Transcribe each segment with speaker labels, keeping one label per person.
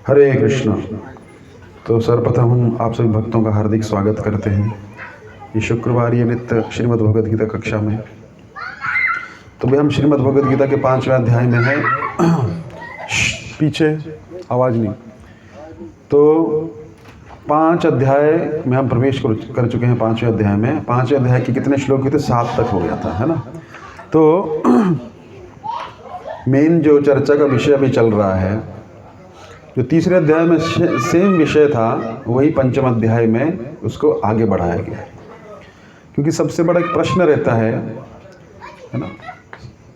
Speaker 1: हरे कृष्णा। तो सर्वप्रथम हम आप सभी भक्तों का हार्दिक स्वागत करते हैं ये शुक्रवार ये नित्य श्रीमद् भगवद गीता कक्षा में। तो भी हम श्रीमद् भगवद गीता के 5वें अध्याय में हैं। पीछे आवाज़ नहीं। तो 5 अध्याय में हम प्रवेश कर चुके हैं। 5वें अध्याय में 5वें अध्याय के कितने श्लोक हुए थे? 7 तक हो गया था, है ना। तो मेन जो चर्चा का विषय अभी चल रहा है, जो तीसरे अध्याय में सेम विषय था, वही पंचम अध्याय में उसको आगे बढ़ाया गया। क्योंकि सबसे बड़ा एक प्रश्न रहता है ना,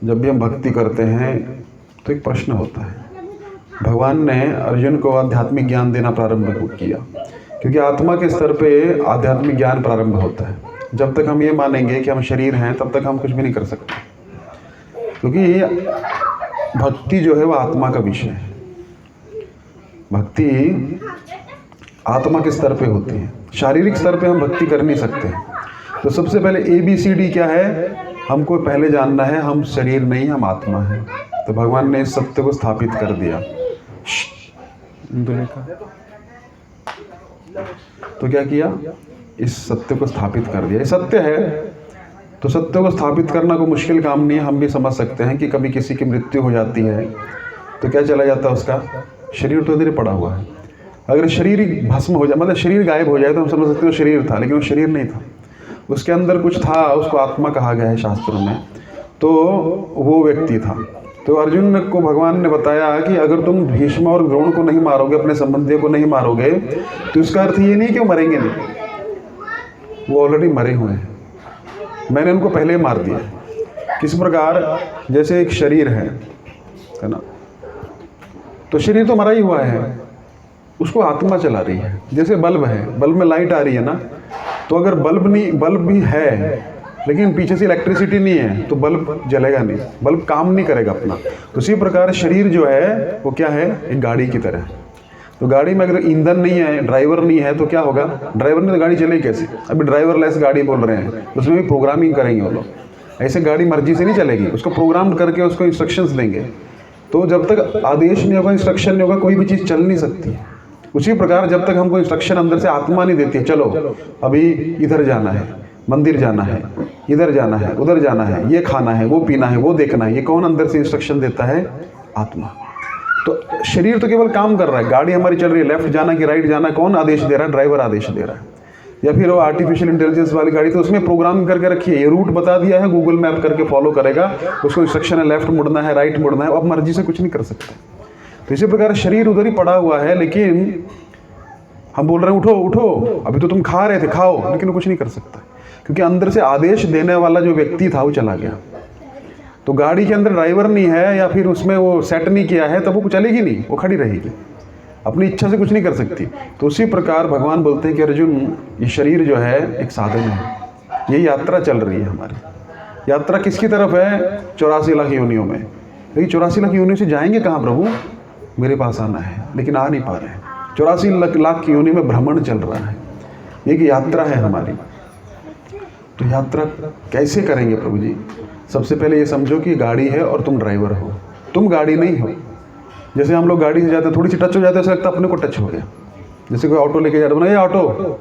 Speaker 1: जब भी हम भक्ति करते हैं तो एक प्रश्न होता है। भगवान ने अर्जुन को आध्यात्मिक ज्ञान देना प्रारंभ किया, क्योंकि आत्मा के स्तर पे आध्यात्मिक ज्ञान प्रारंभ होता है। जब तक हम ये मानेंगे कि हम शरीर हैं, तब तक हम कुछ भी नहीं कर सकते, क्योंकि भक्ति जो है वह आत्मा का विषय है। भक्ति आत्मा के स्तर पे होती है, शारीरिक स्तर पे हम भक्ति कर नहीं सकते। तो सबसे पहले ABCD क्या है? हमको पहले जानना है हम शरीर नहीं, हम आत्मा हैं। तो भगवान ने इस सत्य को स्थापित कर दिया। तो क्या किया? इस सत्य को स्थापित कर दिया। ये सत्य है, तो सत्य को स्थापित करना कोई मुश्किल काम नहीं है। हम भी समझ सकते हैं कि कभी किसी की मृत्यु हो जाती है तो क्या चला जाता है उसका शरीर, तो इधर पड़ा हुआ है। अगर शरीर भस्म हो जाए, मतलब शरीर गायब हो जाए, तो हम समझ सकते हैं वो शरीर था, लेकिन वो शरीर नहीं था। उसके अंदर कुछ था, उसको आत्मा कहा गया है शास्त्रों में। तो वो व्यक्ति था। तो अर्जुन को भगवान ने बताया कि अगर तुम भीष्म और द्रोण को नहीं मारोगे, अपने संबंधियों को नहीं मारोगे, तो इसका अर्थ ये नहीं कि वो मरेंगे नहीं, वो ऑलरेडी मरे हुए हैं। मैंने उनको पहले मार दिया। किस प्रकार? जैसे एक शरीर है ना, तो शरीर तो मरा ही हुआ है, उसको आत्मा चला रही है। जैसे बल्ब है, बल्ब में लाइट आ रही है ना, तो अगर बल्ब भी है लेकिन पीछे से इलेक्ट्रिसिटी नहीं है, तो बल्ब जलेगा नहीं, बल्ब काम नहीं करेगा अपना। तो इसी प्रकार शरीर जो है वो क्या है? एक गाड़ी की तरह। तो गाड़ी में अगर ईंधन नहीं है, ड्राइवर नहीं है, तो क्या होगा? ड्राइवर ने तो गाड़ी चलेगी कैसे? अभी ड्राइवरलेस गाड़ी बोल रहे हैं, उसमें भी प्रोग्रामिंग करेंगे वो लोग। ऐसे गाड़ी मर्जी से नहीं चलेगी, उसको प्रोग्राम करके उसको इंस्ट्रक्शंस देंगे। तो जब तक आदेश नहीं होगा, इंस्ट्रक्शन नहीं होगा, कोई भी चीज़ चल नहीं सकती। उसी प्रकार जब तक हमको इंस्ट्रक्शन अंदर से आत्मा नहीं देती है, चलो अभी इधर जाना है, मंदिर जाना है, इधर जाना है, उधर जाना है, ये खाना है, वो पीना है, वो देखना है, ये कौन अंदर से इंस्ट्रक्शन देता है? आत्मा। तो शरीर तो केवल काम कर रहा है, गाड़ी हमारी चल रही है, लेफ्ट जाना कि राइट जाना, कौन आदेश दे रहा है? ड्राइवर आदेश दे रहा है। या फिर वो आर्टिफिशियल इंटेलिजेंस वाली गाड़ी, तो उसमें प्रोग्राम करके रखी है, ये रूट बता दिया है, गूगल मैप करके फॉलो करेगा, उसको इंस्ट्रक्शन है लेफ्ट मुड़ना है, राइट मुड़ना है, अब मर्जी से कुछ नहीं कर सकते। तो इसी प्रकार शरीर उधर ही पड़ा हुआ है, लेकिन हम बोल रहे हैं उठो उठो, अभी तो तुम खा रहे थे, खाओ, लेकिन वो कुछ नहीं कर सकता, क्योंकि अंदर से आदेश देने वाला जो व्यक्ति था वो चला गया। तो गाड़ी के अंदर ड्राइवर नहीं है, या फिर उसमें वो सेट नहीं किया है, तब वो चलेगी नहीं, वो खड़ी रहेगी, अपनी इच्छा से कुछ नहीं कर सकती। तो उसी प्रकार भगवान बोलते हैं कि अर्जुन, ये शरीर जो है एक साधन है, ये यात्रा चल रही है हमारी। यात्रा किसकी तरफ है? 84 लाख योनियों में। लेकिन 84 लाख योनियों से जाएंगे कहाँ प्रभु? मेरे पास आना है, लेकिन आ नहीं पा रहे हैं। 84 लाख की योनि में भ्रमण चल रहा है, ये कि यात्रा है हमारी। तो यात्रा कैसे करेंगे प्रभु जी? सबसे पहले ये समझो कि गाड़ी है और तुम ड्राइवर हो, तुम गाड़ी नहीं हो। जैसे हम लोग गाड़ी से जाते हैं, थोड़ी सी टच हो जाते हैं, ऐसा लगता है अपने को टच हो गया। जैसे कोई ऑटो लेके जाता है, ये ऑटो,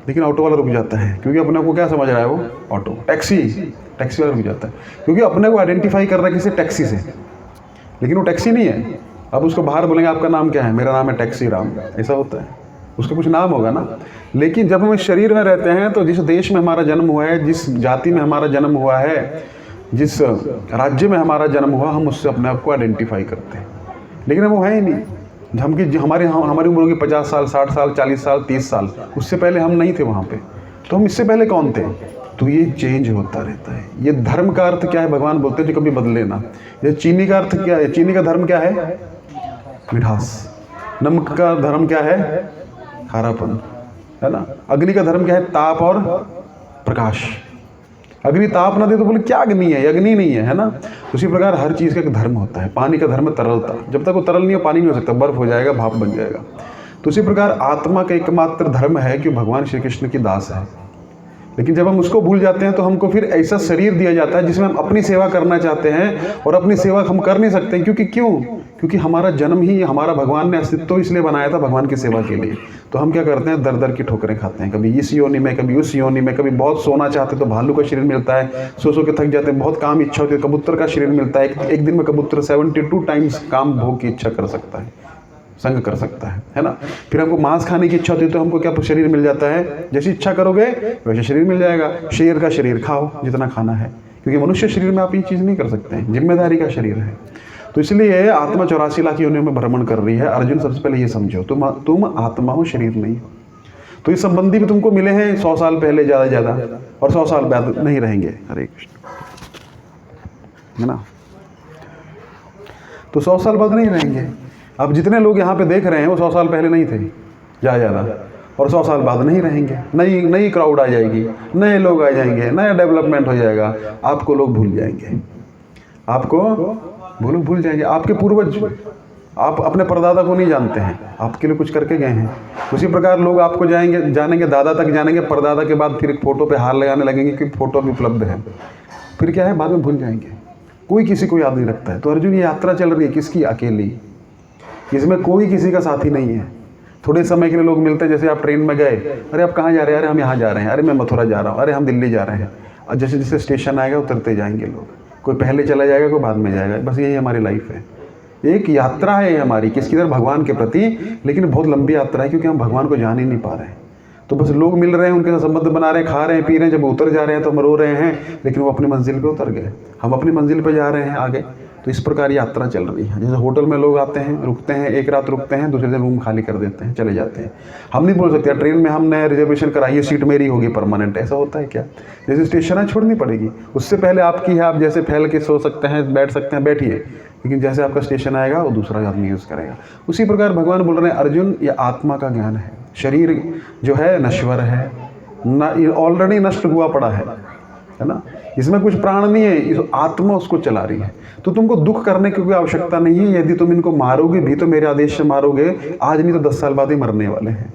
Speaker 1: लेकिन ऑटो वाला रुक जाता है, क्योंकि अपने को क्या समझ रहा है वो? ऑटो। टैक्सी वाला रुक जाता है, क्योंकि अपने को आइडेंटिफाई कर रहा है किसी टैक्सी से, लेकिन वो टैक्सी नहीं है। अब उसको बाहर बोलेंगे आपका नाम क्या है? मेरा नाम है टैक्सी राम, ऐसा होता है, उसका कुछ नाम होगा ना। लेकिन जब हम इस शरीर में रहते हैं, तो जिस देश में हमारा जन्म हुआ है, जिस जाति में हमारा जन्म हुआ है, जिस राज्य में हमारा जन्म हुआ, हम उससे अपने आप को आइडेंटिफाई करते हैं। लेकिन वो है ही नहीं। हमारी उम्र होगी 50 साल, 60 साल, 40 साल, 30 साल, उससे पहले हम नहीं थे वहाँ पे। तो हम इससे पहले कौन थे? तो ये चेंज होता रहता है। ये धर्म का अर्थ क्या है? भगवान बोलते हैं जो कभी बदले ना। ये चीनी का अर्थ क्या है? चीनी का धर्म क्या है? मिठास। नमक का धर्म क्या है? खारापन, है ना। अग्नि का धर्म क्या है? ताप और प्रकाश। अग्नि ताप ना दे तो बोले क्या अग्नि है? अग्नि नहीं है, है ना। उसी प्रकार हर चीज़ का एक धर्म होता है। पानी का धर्म तरलता, जब तक वो तरल नहीं हो पानी नहीं हो सकता, बर्फ हो जाएगा, भाप बन जाएगा। तो उसी प्रकार आत्मा का एकमात्र धर्म है कि भगवान श्री कृष्ण की दास है। लेकिन जब हम उसको भूल जाते हैं तो हमको फिर ऐसा शरीर दिया जाता है जिसमें हम अपनी सेवा करना चाहते हैं और अपनी सेवा हम कर नहीं सकते। क्योंकि हमारा जन्म ही, हमारा भगवान ने अस्तित्व इसलिए बनाया था भगवान की सेवा के लिए। तो हम क्या करते हैं, दर दर की ठोकरें खाते हैं, कभी इस योनि में, कभी उस योनि में। कभी बहुत सोना चाहते तो भालू का शरीर मिलता है, सो के थक जाते हैं। बहुत काम इच्छा होती है, कबूतर का शरीर मिलता है। एक दिन में कबूतर 72 टाइम्स काम भोग की इच्छा कर सकता है, संग कर सकता है ना। फिर हमको मांस खाने की इच्छा होती है तो हमको क्या शरीर मिल जाता है, जैसी इच्छा करोगे वैसे शरीर मिल जाएगा। शेर का शरीर खाओ जितना खाना है, क्योंकि मनुष्य शरीर में आप ये चीज़ नहीं कर सकते हैं, जिम्मेदारी का शरीर है। तो इसलिए आत्मा 84 लाख योनियों में भ्रमण कर रही है। अर्जुन सबसे पहले ये समझो, तुम आत्मा हो, शरीर नहीं हो। तो ये संबंधी भी तुमको मिले हैं 100 साल पहले ज़्यादा और 100 साल बाद नहीं रहेंगे। हरे कृष्ण, है ना। तो 100 साल बाद नहीं रहेंगे। अब जितने लोग यहाँ पे देख रहे हैं वो 100 साल पहले नहीं थे ज़्यादा, और 100 साल बाद नहीं रहेंगे। नई क्राउड आ जाएगी, नए लोग आ जाएंगे, नया डेवलपमेंट हो जाएगा। आपको लोग भूल जाएंगे, आपको भूल जाएंगे। आपके पूर्वज, आप अपने परदादा को नहीं जानते हैं, आपके लिए कुछ करके गए हैं। उसी प्रकार लोग आपको जानेंगे, दादा तक जानेंगे, परदादा के बाद फिर एक फ़ोटो पे हार लगाने लगेंगे कि फ़ोटो भी उपलब्ध है। फिर क्या है, बाद में भूल जाएंगे। कोई किसी को याद नहीं रखता है। तो अर्जुन, ये यात्रा चल रही है किसकी? अकेली। इसमें कोई किसी का साथी नहीं है। थोड़े समय के लिए लोग मिलते हैं, जैसे आप ट्रेन में गए, अरे आप कहाँ जा रहे हैं? अरे हम यहाँ जा रहे हैं। अरे मैं मथुरा जा रहा हूँ। अरे हम दिल्ली जा रहे हैं। और जैसे जैसे स्टेशन आएगा उतरते जाएंगे लोग, कोई पहले चला जाएगा, कोई बाद में जाएगा। बस यही हमारी लाइफ है, एक यात्रा है हमारी किसकी तरफ? भगवान के प्रति। लेकिन बहुत लंबी यात्रा है, क्योंकि हम भगवान को जान ही नहीं पा रहे हैं। तो बस लोग मिल रहे हैं, उनके साथ संबंध बना रहे हैं, खा रहे हैं, पी रहे हैं। जब उतर जा रहे हैं तो हम रो रहे हैं, लेकिन वो अपनी मंजिल पे उतर गए, हम अपनी मंजिल पे जा रहे हैं आगे। तो इस प्रकार यात्रा चल रही है। जैसे होटल में लोग आते हैं, रुकते हैं, एक रात रुकते हैं, दूसरे दिन रूम खाली कर देते हैं, चले जाते हैं। हम नहीं बोल सकते ट्रेन में हमने रिजर्वेशन कराई है, सीट मेरी होगी परमानेंट, ऐसा होता है क्या? जैसे स्टेशन है छोड़नी पड़ेगी, उससे पहले आपकी है, आप जैसे फैल के सो सकते हैं, बैठ सकते हैं, बैठिए, लेकिन जैसे आपका स्टेशन आएगा वो दूसरा आदमी यूज़ करेगा। उसी प्रकार भगवान बोल रहे हैं, अर्जुन ये आत्मा का ज्ञान है। शरीर जो है नश्वर है, ऑलरेडी नष्ट हुआ पड़ा है ना। इसमें कुछ प्राण नहीं है, इस आत्मा उसको चला रही है। तो तुमको दुख करने की कोई आवश्यकता नहीं है। यदि तुम इनको मारोगे भी तो मेरे आदेश से मारोगे, आज नहीं तो 10 साल बाद ही मरने वाले हैं।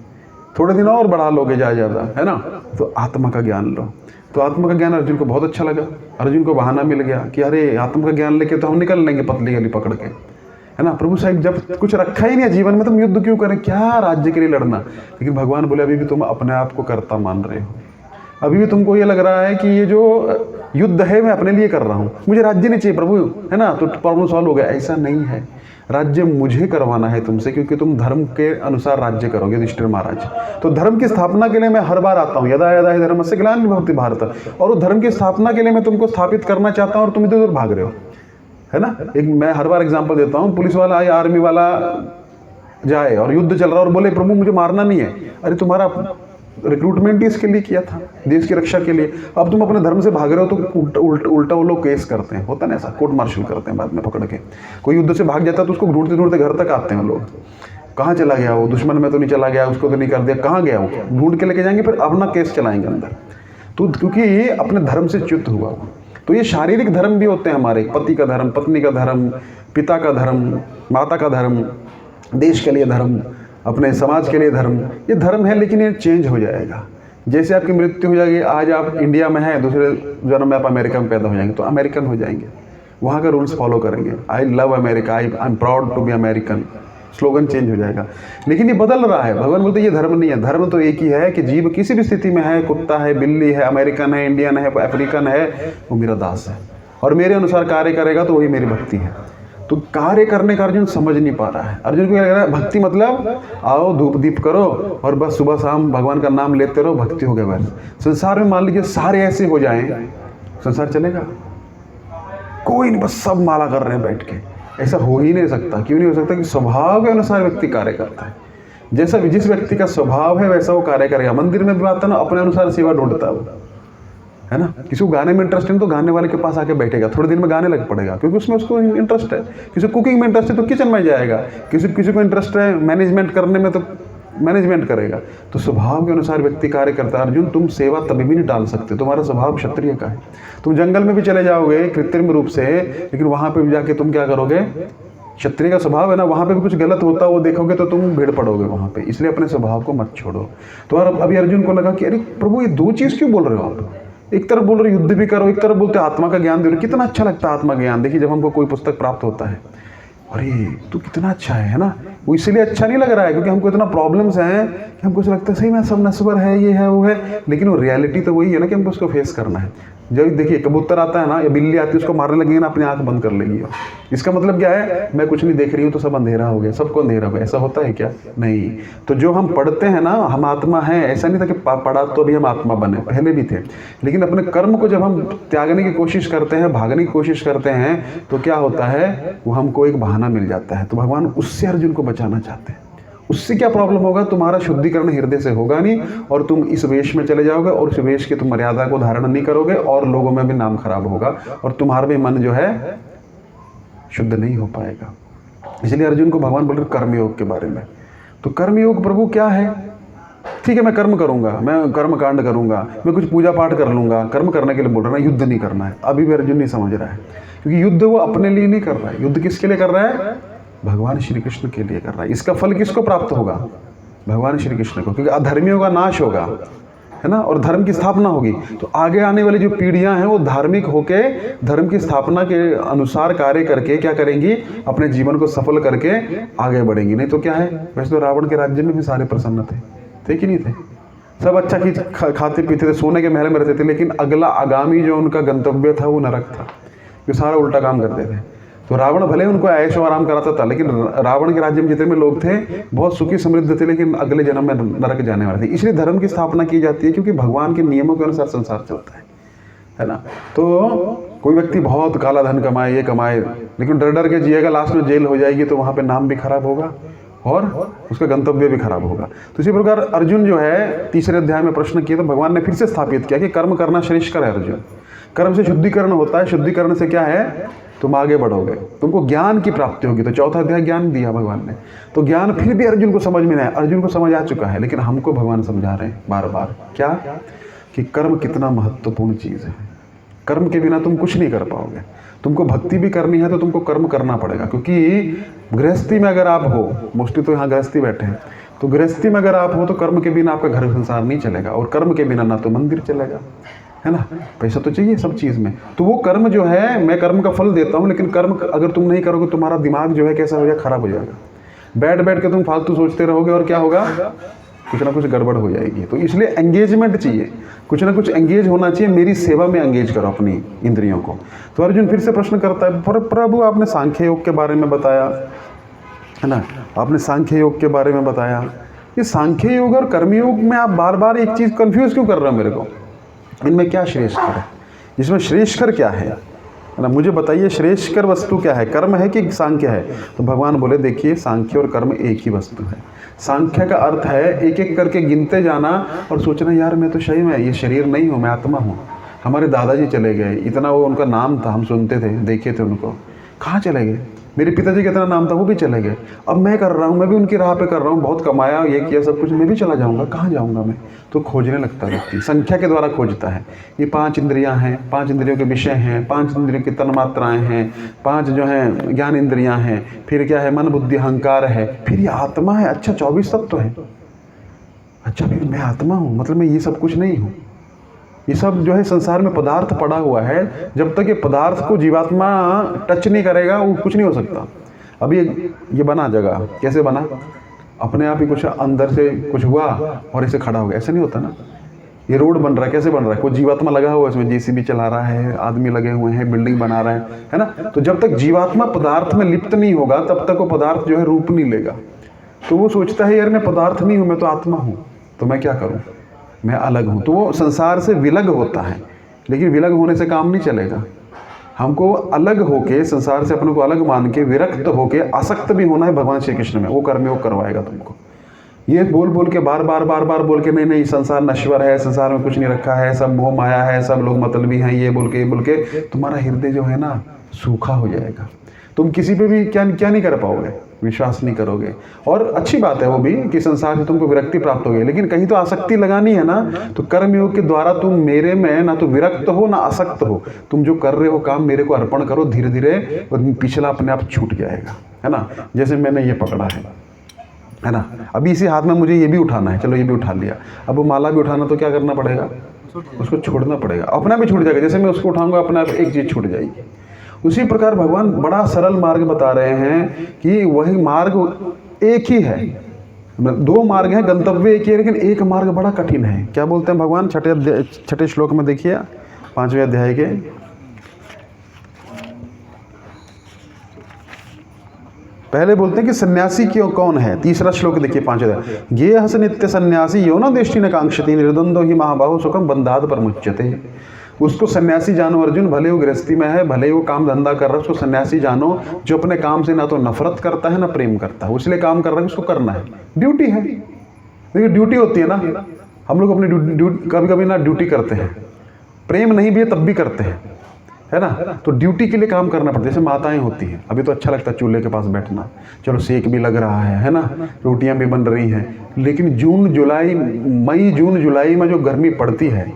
Speaker 1: थोड़े दिन और बढ़ा लोगे ज़्यादा, है ना। तो आत्मा का ज्ञान लो। तो आत्मा का ज्ञान अर्जुन को बहुत अच्छा लगा। अर्जुन को बहाना मिल गया कि अरे आत्मा का ज्ञान लेके तो हम निकल लेंगे पतली गली पकड़ के, है ना। प्रभु साहिब जब कुछ रखा ही नहीं है जीवन में, तुम युद्ध क्यों करें? क्या राज्य के लिए लड़ना? लेकिन भगवान बोले, अभी भी तुम अपने आप को कर्ता मान रहे हो। अभी भी तुमको ये लग रहा है कि ये जो युद्ध है मैं अपने लिए कर रहा हूँ, मुझे राज्य नहीं चाहिए प्रभु, है ना। तो प्रॉब्लम सॉल्व हो गया। ऐसा नहीं है, राज्य मुझे करवाना है तुमसे, क्योंकि तुम धर्म के अनुसार राज्य करोगे युधिष्ठिर महाराज। तो धर्म की स्थापना के लिए मैं हर बार आता हूँ, यदा यदा हि धर्मस्य ग्लानिर्भवति भवति भारत। और उस धर्म की स्थापना के लिए मैं तुमको स्थापित करना चाहता हूँ और तुम इधर उधर भाग रहे हो, है ना। एक मैं हर बार एग्जाम्पल देता हूँ, पुलिस वाला या आर्मी वाला जाए और युद्ध चल रहा है और बोले प्रभु मुझे मारना नहीं है। अरे तुम्हारा रिक्रूटमेंट ही इसके लिए किया था, देश की रक्षा के लिए। अब तुम अपने धर्म से भाग रहे हो तो उल्टा वो लोग केस करते हैं, होता ना ऐसा, कोर्ट मार्शल करते हैं बाद में पकड़ के। कोई युद्ध से भाग जाता है तो उसको ढूंढते ढूंढते घर तक आते हैं लोग, कहाँ चला गया वो, दुश्मन में तो नहीं चला गया, उसको तो नहीं कर दिया, कहाँ गया वो, ढूंढ के लेके जाएंगे, फिर अपना केस चलाएंगे अंदर। तो क्योंकि ये अपने धर्म से च्युत हुआ वो। तो ये शारीरिक धर्म भी होते हैं हमारे, पति का धर्म, पत्नी का धर्म, पिता का धर्म, माता का धर्म, देश के लिए धर्म, अपने समाज के लिए धर्म। ये धर्म है, लेकिन ये चेंज हो जाएगा। जैसे आपकी मृत्यु हो जाएगी, आज आप इंडिया में हैं, दूसरे जन्म में आप अमेरिका में पैदा हो जाएंगे तो अमेरिकन हो जाएंगे, वहाँ का रूल्स फॉलो करेंगे। I love America, I am proud to be American, slogan change हो जाएगा। लेकिन ये बदल रहा है। भगवान बोलते ये धर्म नहीं है। धर्म तो एक ही है कि जीव किसी भी स्थिति में है, कुत्ता है, बिल्ली है, अमेरिकन है, इंडियन है, अफ्रीकन है, वो मेरा दास है और मेरे अनुसार कार्य करेगा तो वही मेरी भक्ति है। तो कार्य करने का अर्जुन समझ नहीं पा रहा है। अर्जुन को क्या लग रहा है, भक्ति मतलब आओ धूप दीप करो और बस सुबह शाम भगवान का नाम लेते रहो, भक्ति हो गया बस। संसार में मान लीजिए सारे ऐसे हो जाएं, संसार चलेगा? कोई नहीं, बस सब माला कर रहे हैं बैठ के। ऐसा हो ही नहीं सकता। क्यों नहीं हो सकता? कि स्वभाव के अनुसार व्यक्ति कार्य करता है। जैसा जिस व्यक्ति का स्वभाव है वैसा वो कार्य करेगा। मंदिर में भी आता ना, अपने अनुसार सेवा ढूंढता है ना। किसी को गाने में इंटरेस्ट है तो गाने वाले के पास आके बैठेगा, थोड़े दिन में गाने लग पड़ेगा क्योंकि उसमें उसको इंटरेस्ट है। किसी को कुकिंग में इंटरेस्ट है तो किचन में जाएगा, किसी को इंटरेस्ट है मैनेजमेंट करने में तो मैनेजमेंट करेगा। तो स्वभाव के अनुसार व्यक्ति कार्य करता है। अर्जुन, तुम सेवा तभी भी नहीं डाल सकते, तुम्हारा स्वभाव क्षत्रिय का है। तुम जंगल में भी चले जाओगे कृत्रिम रूप से, लेकिन वहाँ पे भी जाके तुम क्या करोगे? क्षत्रिय का स्वभाव है ना, वहाँ पे भी कुछ गलत होता वो देखोगे तो तुम भीड़ पड़ोगे वहाँ पे, इसलिए अपने स्वभाव को मत छोड़ो। तो और अभी अर्जुन को लगा कि अरे प्रभु ये दो चीज़ क्यों बोल रहे हो आप, एक तरफ बोल रहे युद्ध भी करो, एक तरफ बोलते आत्मा का ज्ञान दे रहे हो। कितना अच्छा लगता है आत्मा ज्ञान। देखिए जब हमको कोई पुस्तक प्राप्त होता है, अरे तो कितना अच्छा है ना, वो इसलिए अच्छा नहीं लग रहा है क्योंकि हमको इतना प्रॉब्लम्स हैं कि हमको ऐसा लगता है सही में सब नस्वर है, ये है वो है, लेकिन वो रियलिटी तो वही है ना कि हमको उसको फेस करना है। जब देखिए कबूतर आता है ना या बिल्ली आती है, उसको मारने लगेंगे ना, अपनी आंख बंद कर लेगी। इसका मतलब क्या है, मैं कुछ नहीं देख रही हूँ तो सब अंधेरा हो गया, सबको अंधेरा हो गया, ऐसा होता है क्या? नहीं। तो जो हम पढ़ते हैं ना, हम आत्मा हैं, ऐसा नहीं था कि पढ़ा तो अभी हम आत्मा बने, पहले भी थे। लेकिन अपने कर्म को जब हम त्यागने की कोशिश करते हैं, भागने की कोशिश करते हैं, तो क्या होता है, वो हमको एक बहाना मिल जाता है। तो भगवान उससे अर्जुन को बचाना चाहते हैं। उससे क्या प्रॉब्लम होगा, तुम्हारा शुद्धिकरण हृदय से होगा नहीं और तुम इस वेश में चले जाओगे और उस वेश की तुम मर्यादा को धारण नहीं करोगे और लोगों में भी नाम खराब होगा और तुम्हारा भी मन जो है शुद्ध नहीं हो पाएगा। इसलिए अर्जुन को भगवान बोल रहे कर्मयोग के बारे में। तो कर्मयोग प्रभु क्या है? ठीक है मैं कर्म करूंगा, मैं कर्म कांड करूंगा, मैं कुछ पूजा पाठ कर लूंगा, कर्म करने के लिए बोल रहा है, युद्ध नहीं करना है। अभी भी अर्जुन नहीं समझ रहा है क्योंकि युद्ध वो अपने लिए नहीं कर रहा है। युद्ध किसके लिए कर रहा है? भगवान श्री कृष्ण के लिए कर रहा है। इसका फल किसको प्राप्त होगा? भगवान श्री कृष्ण को, क्योंकि अधर्मियों का नाश होगा, है ना, और धर्म की स्थापना होगी। तो आगे आने वाली जो पीढ़ियां हैं वो धार्मिक होके धर्म की स्थापना के अनुसार कार्य करके क्या करेंगी, अपने जीवन को सफल करके आगे बढ़ेंगी। नहीं तो क्या है, वैसे तो रावण के राज्य में भी सारे प्रसन्न थे कि नहीं थे? सब अच्छा की खाते पीते थे, सोने के महल में रहते थे, लेकिन अगला आगामी जो उनका गंतव्य था वो नरक था, जो सारा उल्टा काम करते थे। तो रावण भले उनको ऐशो आराम कराता था, लेकिन रावण के राज्य में जितने भी लोग थे बहुत सुखी समृद्ध थे, लेकिन अगले जन्म में नरक जाने वाले थे। इसलिए धर्म की स्थापना की जाती है क्योंकि भगवान के नियमों के अनुसार संसार चलता है ना। तो कोई व्यक्ति बहुत काला धन कमाए, ये कमाए, लेकिन डर डर के जिएगा, लास्ट में जेल हो जाएगी, तो वहाँ पे नाम भी खराब होगा और उसका गंतव्य भी खराब होगा। तो इसी प्रकार अर्जुन जो है तीसरे अध्याय में प्रश्न किया तो भगवान ने फिर से स्थापित किया कि कर्म करना श्रेष्ठकर है अर्जुन। कर्म से शुद्धिकरण होता है, शुद्धिकरण से क्या है, तुम आगे बढ़ोगे, तुमको ज्ञान की प्राप्ति होगी। तो चौथा अध्याय ज्ञान दिया भगवान ने। तो ज्ञान फिर भी अर्जुन को समझ में नहीं आया, अर्जुन को समझ आ चुका है, लेकिन हमको भगवान समझा रहे हैं बार बार क्या, कि कर्म कितना महत्वपूर्ण चीज़ है। कर्म के बिना तुम कुछ नहीं कर पाओगे। तुमको भक्ति भी करनी है तो तुमको कर्म करना पड़ेगा, क्योंकि गृहस्थी में अगर आप हो, मोस्टली तो यहाँ गृहस्थी बैठे हैं, तो गृहस्थी में अगर आप हो तो कर्म के बिना आपका घर संसार नहीं चलेगा, और कर्म के बिना ना तो मंदिर चलेगा, है ना, पैसा तो चाहिए सब चीज़ में। तो वो कर्म जो है, मैं कर्म का फल देता हूँ, लेकिन कर्म अगर तुम नहीं करोगे तुम्हारा दिमाग जो है कैसा हो जाएगा, खराब हो जाएगा। बैठ बैठ के तुम फालतू सोचते रहोगे और क्या होगा, कुछ ना कुछ गड़बड़ हो जाएगी। तो इसलिए एंगेजमेंट चाहिए, कुछ ना कुछ एंगेज होना चाहिए, मेरी सेवा में एंगेज करो अपनी इंद्रियों को। तो अर्जुन फिर से प्रश्न करता है, प्रभु आपने सांख्य योग के बारे में बताया, है ना, आपने सांख्य योग के बारे में बताया, ये सांख्य योग और कर्मयोग में आप बार बार एक चीज़ कंफ्यूज क्यों कर रहे हो मेरे को, इनमें क्या श्रेष्ठकर है, इसमें श्रेष्ठकर क्या है ना, मुझे बताइए श्रेष्ठकर वस्तु क्या है, कर्म है कि सांख्य है? तो भगवान बोले देखिए सांख्य और कर्म एक ही वस्तु है। सांख्य का अर्थ है एक एक करके गिनते जाना और सोचना यार मैं तो सही में ये शरीर नहीं हूँ, मैं आत्मा हूँ। हमारे दादाजी चले गए, इतना वो उनका नाम था, हम सुनते थे, देखे थे उनको, कहाँ चले गए? मेरे पिताजी का इतना नाम था, वो भी चले गए। अब मैं कर रहा हूँ, मैं भी उनकी राह पे कर रहा हूँ, बहुत कमाया, ये किया, सब कुछ, मैं भी चला जाऊँगा, कहाँ जाऊँगा मैं? तो खोजने लगता है व्यक्ति, संख्या के द्वारा खोजता है। ये 5 इंद्रियाँ हैं, 5 इंद्रियों के विषय हैं, 5 इंद्रियों की तन्मात्राएँ हैं, 5 जो हैं ज्ञान इंद्रियाँ हैं, फिर क्या है, मन बुद्धि अहंकार है, फिर ये आत्मा है। अच्छा 24 तत्व है। अच्छा फिर मैं आत्मा हूँ, मतलब मैं ये सब कुछ नहीं हूँ। ये सब जो है संसार में पदार्थ पड़ा हुआ है, जब तक ये पदार्थ को जीवात्मा टच नहीं करेगा वो कुछ नहीं हो सकता। अभी ये बना जगह, कैसे बना? अपने आप ही कुछ अंदर से कुछ हुआ और इसे खड़ा हो गया, ऐसे नहीं होता ना। ये रोड बन रहा है, कैसे बन रहा है? कोई जीवात्मा लगा हुआ है इसमें, जेसीबी चला रहा है, आदमी लगे हुए हैं, बिल्डिंग बना रहा है ना। तो जब तक जीवात्मा पदार्थ में लिप्त नहीं होगा तब तक वो पदार्थ जो है रूप नहीं लेगा। तो वो सोचता है यार मैं पदार्थ नहीं हूँ, मैं तो आत्मा हूँ, तो मैं क्या करूँ, मैं अलग हूँ। तो वो संसार से विलग होता है, लेकिन विलग होने से काम नहीं चलेगा। हमको अलग होके, संसार से अपने को अलग मान के, विरक्त होके आसक्त भी होना है भगवान श्री कृष्ण में। वो कर्मयोग करवाएगा तुमको। ये बोल बोल के बार बार बोल के नहीं संसार नश्वर है, संसार में कुछ नहीं रखा है, सब मोह माया है, सब लोग मतलबी हैं, ये बोल के तुम्हारा हृदय जो है ना सूखा हो जाएगा। तुम किसी पे भी क्या नहीं कर पाओगे। विश्वास नहीं करोगे। और अच्छी बात है वो भी कि संसार से तुमको विरक्ति प्राप्त हो गई, लेकिन कहीं तो आसक्ति लगानी है ना। तो कर्मयोग के द्वारा तुम मेरे में ना तो विरक्त हो ना आसक्त हो, तुम जो कर रहे हो काम मेरे को अर्पण करो, धीरे धीरे पिछला अपने आप छूट जाएगा, है ना। जैसे मैंने ये पकड़ा है ना, अभी इसी हाथ में मुझे ये भी उठाना है, चलो ये भी उठा लिया, अब वो माला भी उठाना तो क्या करना पड़ेगा, उसको छोड़ना पड़ेगा, अपना भी छूट जाएगा। जैसे मैं उसको उठाऊंगा अपने आप एक चीज़ छूट जाएगी। उसी प्रकार भगवान बड़ा सरल मार्ग बता रहे हैं कि वही मार्ग एक ही है, दो मार्ग हैं, गंतव्य एक ही है, लेकिन एक मार्ग बड़ा कठिन है। क्या बोलते हैं भगवान छठे श्लोक में, देखिए 5वें अध्याय के पहले बोलते हैं कि सन्यासी क्यों कौन है। तीसरा श्लोक देखिए 5वें अध्याय, गे हस नित्य सन्यासी यो न दृष्टि न कांक्षति निर्द्वंदो ही महाबाहु सुखम बंधाद परमुच्यते। उसको सन्यासी जानो अर्जुन, भले वो गृहस्थी में है, भले वो काम धंधा कर रहा है, उसको सन्यासी जानो जो अपने काम से ना तो नफरत करता है ना प्रेम करता है, उसलिए काम कर रहा है, उसको करना है, ड्यूटी है। देखिए ड्यूटी होती है ना, हम लोग अपनी कभी कभी ना ड्यूटी करते हैं, प्रेम नहीं भी है तब भी करते हैं, है ना। तो ड्यूटी के लिए काम करना पड़ता है। जैसे माताएं होती हैं, अभी तो अच्छा लगता है चूल्हे के पास बैठना, चलो सेक भी लग रहा है ना, रोटियां भी बन रही हैं, लेकिन मई जून जुलाई में जो गर्मी पड़ती है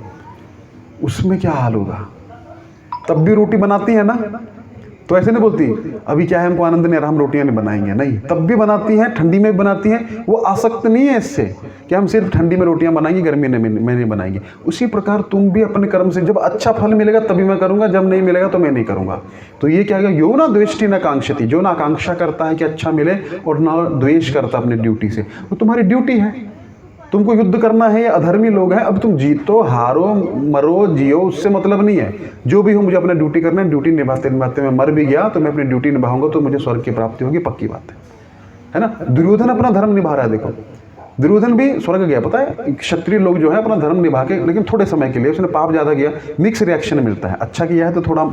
Speaker 1: उसमें क्या हाल होगा, तब भी रोटी बनाती है ना। तो ऐसे नहीं बोलती अभी क्या है हमको आनंद नहीं आ रहा हम रोटियां नहीं बनाएंगे, नहीं, तब भी बनाती हैं, ठंडी में भी बनाती हैं। वो आसक्त नहीं है इससे कि हम सिर्फ ठंडी में रोटियां बनाएंगे, गर्मी में नहीं बनाएंगे। उसी प्रकार तुम भी अपने कर्म से, जब अच्छा फल मिलेगा तभी मैं करूंगा, जब नहीं मिलेगा तो मैं नहीं करूंगा। तो ये क्या है, यो ना द्वेष्टि ना कांक्षति, जो ना आकांक्षा करता है कि अच्छा मिले और ना द्वेष करता अपनी ड्यूटी से, वो तुम्हारी ड्यूटी है। तुमको युद्ध करना है, ये अधर्मी लोग हैं, अब तुम जीतो हारो मरो जियो उससे मतलब नहीं है। जो भी हो मुझे अपना ड्यूटी करना है, ड्यूटी निभाते निभाते मैं मर भी गया तो मैं अपनी ड्यूटी निभाऊंगा, तो मुझे स्वर्ग की प्राप्ति होगी, पक्की बात है ना। दुर्योधन अपना धर्म निभा रहा है, देखो दुर्योधन भी स्वर्ग गया, पता है। क्षत्रिय लोग जो है अपना धर्म निभा के, लेकिन थोड़े समय के लिए, उसने पाप ज़्यादा किया, मिक्स रिएक्शन मिलता है। अच्छा किया है तो थोड़ा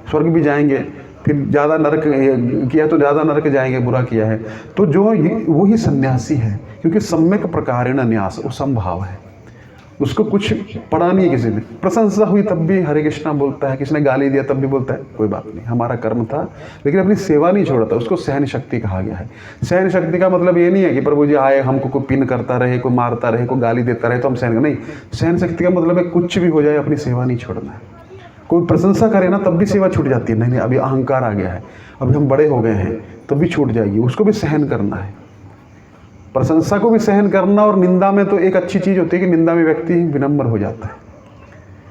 Speaker 1: स्वर्ग भी जाएंगे, फिर ज़्यादा नरक किया तो ज़्यादा नरक जाएंगे, बुरा किया है तो जो वही सन्यासी है, क्योंकि सम्यक प्रकारेण न्यास, वो संभाव है, उसको कुछ पढ़ा नहीं है किसी ने। प्रशंसा हुई तब भी हरे कृष्णा बोलता है, किसी ने गाली दिया तब भी बोलता है कोई बात नहीं, हमारा कर्म था, लेकिन अपनी सेवा नहीं छोड़ा था। उसको सहन शक्ति कहा गया है। सहन शक्ति का मतलब ये नहीं है कि प्रभु जी आए हमको कोई पिन करता रहे, कोई मारता रहे, कोई गाली देता रहे तो हम सहन, नहीं। सहन शक्ति का मतलब है कुछ भी हो जाए अपनी सेवा नहीं छोड़ना है। कोई प्रशंसा करे ना तब भी सेवा छूट जाती है, नहीं अभी अहंकार आ गया है, अभी हम बड़े हो गए हैं, तब भी छूट जाएगी, उसको भी सहन करना है। प्रशंसा को भी सहन करना। और निंदा में तो एक अच्छी चीज़ होती है कि निंदा में व्यक्ति विनम्र हो जाता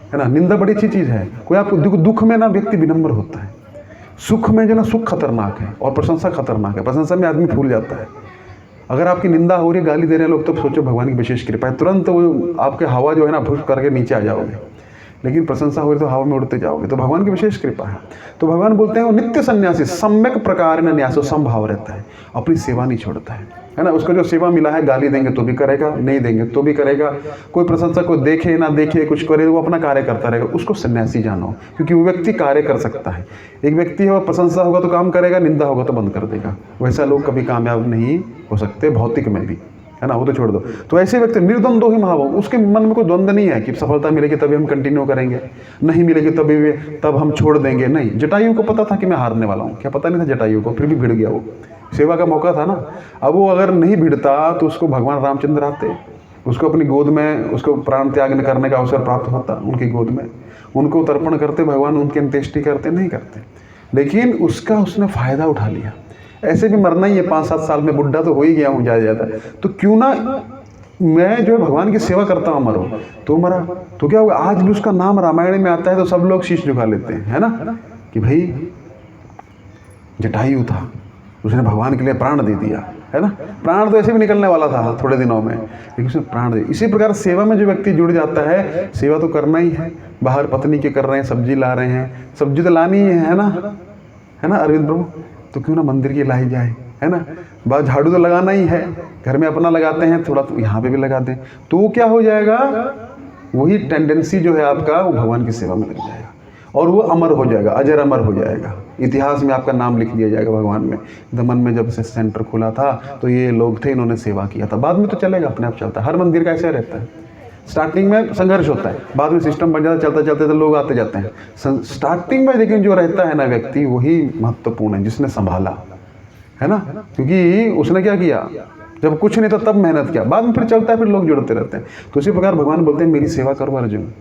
Speaker 1: है ना। निंदा बड़ी अच्छी चीज़ है। कोई आपको दुख में ना व्यक्ति विनम्र होता है, सुख में जो ना सुख खतरनाक है और प्रशंसा खतरनाक है। प्रशंसा में आदमी फूल जाता है। अगर आपकी निंदा हो रही, गाली दे रहे हैं लोग, तब सोचो भगवान की विशेष कृपा है, तुरंत वो आपके हवा जो है ना फुस करके नीचे आ जाओगे। लेकिन प्रशंसा हो रही तो हवा में उड़ते जाओगे, तो भगवान की विशेष कृपा है। तो भगवान बोलते हैं वो नित्य सन्यासी सम्यक प्रकार में न्यासो संभाव रहता है, अपनी सेवा नहीं छोड़ता है ना। उसको जो सेवा मिला है, गाली देंगे तो भी करेगा, नहीं देंगे तो भी करेगा, कोई प्रशंसा को देखे ना देखे कुछ करे, वो अपना कार्य करता रहेगा। उसको सन्यासी जानो, क्योंकि वो व्यक्ति कार्य कर सकता है। एक व्यक्ति है, प्रशंसा होगा तो काम करेगा, निंदा होगा तो बंद कर देगा। वैसा लोग कभी कामयाब नहीं हो सकते, भौतिक में भी, है ना, वो तो छोड़ दो। तो ऐसे व्यक्ति निर्द्वंदो ही महाभाव, उसके मन में कोई द्वंद्व नहीं है कि सफलता मिलेगी तभी हम कंटिन्यू करेंगे, नहीं मिलेगी तब हम छोड़ देंगे, नहीं। जटायु को पता था कि मैं हारने वाला हूँ, क्या पता नहीं था जटायु को, फिर भी भिड़ गया। वो सेवा का मौका था ना। अब वो अगर नहीं भिड़ता तो उसको भगवान रामचंद्र आते, उसको अपनी गोद में उसको प्राण त्याग करने का अवसर प्राप्त होता, उनकी गोद में उनको तर्पण करते, भगवान उनकी अंत्येष्टि करते, नहीं करते। लेकिन उसका उसने फ़ायदा उठा लिया। ऐसे भी मरना ही है, 5-7 साल में बुढ़ा तो हो ही गया हूँ ज़्यादा, तो क्यों ना मैं जो है भगवान की सेवा करता हूँ, मरो तो मरा तो क्या होगा। आज भी उसका नाम रामायण में आता है तो सब लोग शीश झुका लेते हैं, है ना, कि भाई जटायु था, उसने भगवान के लिए प्राण दे दिया, है ना। प्राण तो ऐसे भी निकलने वाला था थोड़े दिनों में, लेकिन उसने प्राण दे। इसी प्रकार सेवा में जो व्यक्ति जुड़ जाता है, सेवा तो करना ही है। बाहर पत्नी के कर रहे हैं, सब्जी ला रहे हैं, सब्जी तो लानी ही है ना अरविंद प्रभु, तो क्यों ना मंदिर की लाई जाए, है ना। बाहर झाड़ू तो लगाना ही है, घर में अपना लगाते हैं, थोड़ा तो यहाँ पे भी लगाते हैं, तो वो क्या हो जाएगा, वही टेंडेंसी जो है आपका वो भगवान की सेवा में लग जाएगा और वो अमर हो जाएगा, अजर अमर हो जाएगा। इतिहास में आपका नाम लिख दिया जाएगा भगवान में। दमन में जब से सेंटर खुला था तो ये लोग थे, इन्होंने सेवा किया था। बाद में तो चलेगा, अपने आप चलता है। हर मंदिर का ऐसे रहता है, स्टार्टिंग में संघर्ष होता है, बाद में सिस्टम बन जाता है, चलते चलते तो लोग आते जाते हैं। स्टार्टिंग में लेकिन जो रहता है ना व्यक्ति, वही महत्वपूर्ण है, जिसने संभाला, है ना, क्योंकि उसने क्या किया, जब कुछ नहीं था तब मेहनत किया, बाद में फिर चलता है, फिर लोग जुड़ते रहते हैं। तो इसी प्रकार भगवान बोलते हैं मेरी सेवा करो अर्जुन,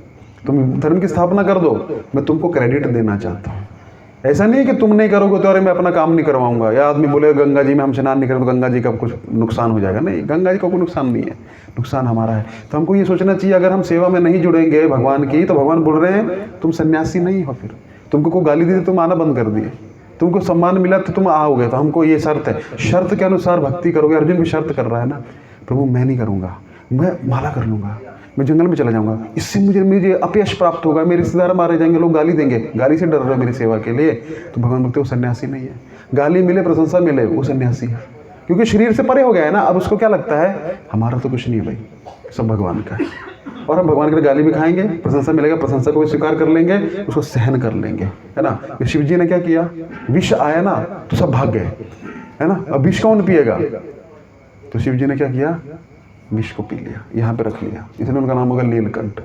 Speaker 1: तुम धर्म की स्थापना कर दो, मैं तुमको क्रेडिट देना चाहता हूँ। ऐसा नहीं है कि तुम नहीं करोगे तो अरे मैं अपना काम नहीं करवाऊंगा, या आदमी बोले गंगा जी में हम स्नान नहीं करें तो गंगा जी का कुछ नुकसान हो जाएगा। नहीं, गंगा जी का कोई नुकसान नहीं है, नुकसान हमारा है। तो हमको ये सोचना चाहिए अगर हम सेवा में नहीं जुड़ेंगे भगवान की, तो भगवान बोल रहे हैं तुम सन्यासी नहीं हो, फिर तुमको कोई गाली दी तुम आना बंद कर दिए, तुमको सम्मान मिला तो तुम आओगे। तो हमको ये शर्त है, शर्त के अनुसार भक्ति करोगे। अर्जुन भी शर्त कर रहा है ना, प्रभु मैं नहीं करूँगा, मैं माला कर लूँगा, मैं जंगल में चला जाऊंगा, इससे मुझे अपयश प्राप्त होगा, मेरे रिश्तेदार मारे जाएंगे, लोग गाली देंगे, गाली से डर रहे हो मेरी सेवा के लिए। तो भगवान बोलते वो सन्यासी नहीं है, गाली मिले प्रशंसा मिले वो सन्यासी है, क्योंकि शरीर से परे हो गया है ना। अब उसको क्या लगता है हमारा तो कुछ नहीं है भाई, सब भगवान का है, और हम भगवान के लिए गाली भी खाएंगे, प्रशंसा मिलेगा, प्रशंसा को भी स्वीकार कर लेंगे, उसको सहन कर लेंगे, है ना। शिव जी ने क्या किया, विष आया ना तो सब भाग गए, है ना। अब विष कौन पिएगा, तो शिव जी ने क्या किया, विष को पी लिया, यहाँ पे रख लिया, इसलिए उनका नाम होगा नीलकंठ।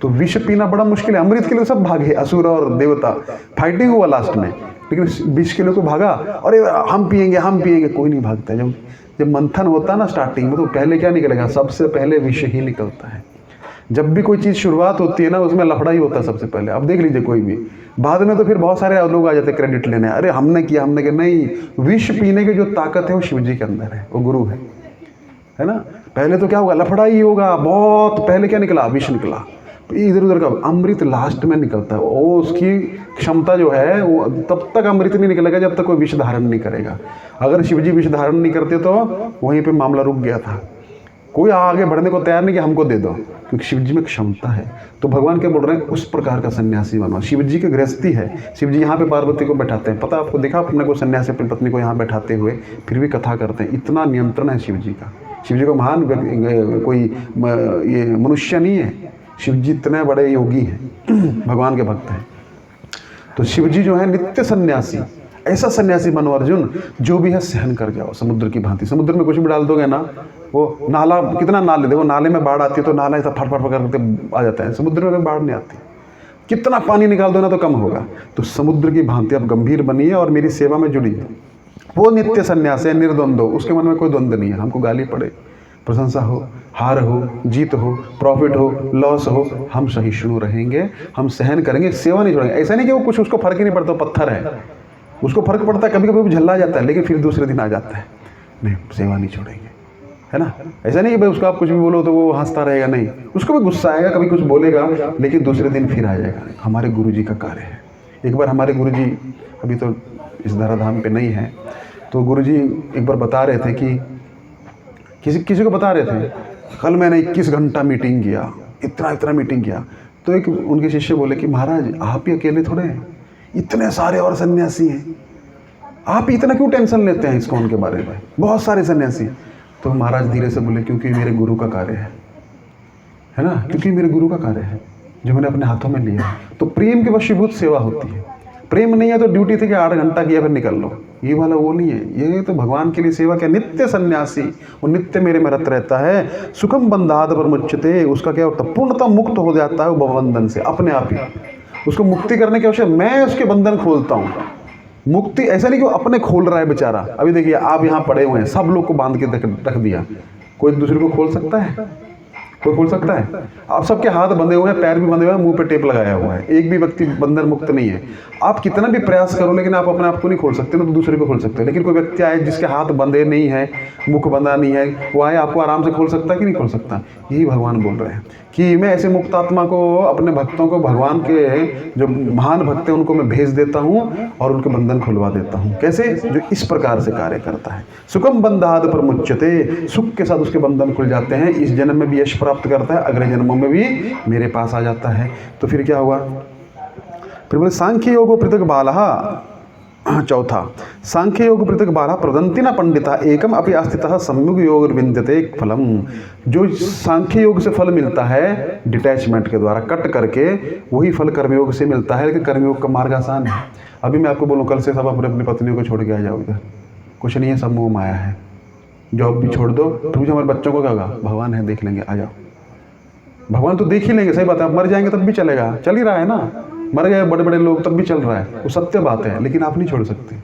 Speaker 1: तो विष पीना बड़ा मुश्किल है, अमृत के लिए सब भागे, असुर और देवता फाइटिंग हुआ लास्ट में, लेकिन विष के लिए कोई भागा, अरे हम पिएंगे, कोई नहीं भागता। जब मंथन होता है ना स्टार्टिंग में, तो पहले क्या निकलेगा, सबसे पहले विष ही निकलता है। जब भी कोई चीज़ शुरुआत होती है ना, उसमें लफड़ा ही होता है सबसे पहले। अब देख लीजिए कोई भी, बाद में तो फिर बहुत सारे लोग आ जाते हैं क्रेडिट लेने, अरे हमने किया। नहीं, विष पीने की जो ताकत है वो शिव जी के अंदर है, वो गुरु है ना। पहले तो क्या होगा, लफड़ा ही होगा, बहुत पहले क्या निकला, विष निकला, इधर उधर का। अमृत लास्ट में निकलता है, वो उसकी क्षमता जो है वो तब तक अमृत नहीं निकलेगा जब तक कोई विष धारण नहीं करेगा। अगर शिव जी विष धारण नहीं करते तो वहीं पे मामला रुक गया था, कोई आगे बढ़ने को तैयार नहीं कि हमको दे दो, क्योंकि शिव जी में क्षमता है। तो भगवान क्या बोल रहे हैं, उस प्रकार का सन्यासी बनो। शिव जी की गृहस्थी है, शिव जी यहाँ पे पार्वती को बैठाते हैं, पता आपको, देखा अपने को सन्यासी अपनी पत्नी को यहाँ बैठाते हुए फिर भी कथा करते हैं, इतना नियंत्रण है शिव जी का। शिव जी को महान कोई ये मनुष्य नहीं है, शिव जी इतने बड़े योगी हैं, भगवान के भक्त हैं। तो शिव जी जो है नित्य सन्यासी, ऐसा सन्यासी बनो अर्जुन, जो भी है सहन कर जाओ, समुद्र की भांति। समुद्र में कुछ भी डाल दोगे ना, वो नाला, कितना नाले, देखो नाले में बाढ़ आती है तो नाला ऐसा फट करके आ जाता है, समुद्र में बाढ़ नहीं आती। कितना पानी निकाल दो ना तो कम होगा। तो समुद्र की भांति आप गंभीर बनिए और मेरी सेवा में जुड़िए। वो नित्य सन्यास है, निर्द्वंद हो, उसके मन में कोई द्वंद्व नहीं है। हमको गाली पड़े, प्रशंसा हो, हार हो, जीत हो, प्रॉफिट हो, लॉस हो, हम सहिष्णु रहेंगे, हम सहन करेंगे, सेवा नहीं छोड़ेंगे। ऐसा नहीं कि वो कुछ उसको फर्क ही नहीं पड़ता, पत्थर है, उसको फर्क पड़ता है, कभी कभी झल्ला जाता है, लेकिन फिर दूसरे दिन आ जाता है, नहीं सेवा नहीं छोड़ेंगे, है ना। ऐसा नहीं कि भाई उसको आप कुछ भी बोलो तो वो हंसता रहेगा, नहीं, उसको भी गुस्सा आएगा, कभी कुछ बोलेगा, लेकिन दूसरे दिन फिर आ जाएगा। हमारे गुरुजी का कार्य है। एक बार हमारे गुरुजी अभी तो इस धराधाम पे नहीं है, तो गुरुजी एक बार बता रहे थे कि किसी को बता रहे थे, कल मैंने 21 घंटा मीटिंग किया, इतना मीटिंग किया। तो एक उनके शिष्य बोले कि महाराज आप ही अकेले थोड़े हैं, इतने सारे और सन्यासी हैं, आप इतना क्यों टेंशन लेते हैं इस्कॉन के बारे में, बहुत सारे सन्यासी। तो महाराज धीरे से बोले क्योंकि मेरे गुरु का कार्य है ना, क्योंकि मेरे गुरु का कार्य है जो मैंने अपने हाथों में लिया। तो प्रेम की वशीभूत सेवा होती है। प्रेम नहीं है तो ड्यूटी थी कि 8 घंटा किया फिर निकल लो, ये वाला वो नहीं है। ये तो भगवान के लिए सेवा क्या, नित्य सन्यासी, वो नित्य मेरे में रत रहता है। सुखम बंधाद पर मुच्यते, उसका क्या होता है, पूर्णतः मुक्त हो जाता है वो बंधन से अपने आप ही। उसको मुक्ति करने की आवश्यकता, मैं उसके बंधन खोलता हूँ। मुक्ति ऐसा नहीं कि वो अपने खोल रहा है बेचारा। अभी देखिए आप यहाँ पड़े हुए हैं, सब लोग को बांध के रख दिया, कोई एक दूसरे को खोल सकता है? कोई खोल सकता है? आप सबके हाथ बंधे हुए हैं, पैर भी बंधे हुए हैं, मुंह पे टेप लगाया हुआ है, एक भी व्यक्ति बंधन मुक्त नहीं है। आप कितना भी प्रयास करो लेकिन आप अपने आप को नहीं खोल सकते ना, तो दूसरे को खोल सकते हो। लेकिन कोई व्यक्ति आए जिसके हाथ बंधे नहीं है, मुख बंधा नहीं है, वो आए आपको आराम से खोल सकता है कि नहीं खोल सकता? यही भगवान बोल रहे हैं कि मैं ऐसे मुक्त आत्मा को, अपने भक्तों को, भगवान के जो महान भक्त हैं उनको मैं भेज देता हूँ और उनके बंधन खुलवा देता हूँ। कैसे? जो इस प्रकार से कार्य करता है। सुखम बंधाद प्रमुच्यते, सुख के साथ उसके बंधन खुल जाते हैं, इस जन्म में भी यश प्राप्त करता है, अगले जन्मों में भी मेरे पास आ जाता है। तो फिर क्या हुआ? फिर बोले सांख्य योग पृथक बालः, चौथा सांख्य योग पृथक बालः प्रदंति न पंडिता एकम अपि अस्थितः सम्यक योग विंदते फलम। जो सांख्य योग से फल मिलता है डिटैचमेंट के द्वारा, कट करके, वही फल कर्मयोग से मिलता है। लेकिन कर्मयोग का मार्ग आसान है। अभी मैं आपको बोलूँ कल से सब अपनी पत्नियों को छोड़ के आ जाओ, इधर कुछ नहीं है, सब मोह माया है, जॉब भी छोड़ दो, तो मुझे हमारे बच्चों को क्या होगा, भगवान है देख लेंगे, आ जाओ। भगवान तो देख ही लेंगे, सही बात है, आप मर जाएंगे तब भी चलेगा, चल ही रहा है ना, मर गए बड़े बड़े लोग तब भी चल रहा है, वो सत्य बात है। लेकिन आप नहीं छोड़ सकते,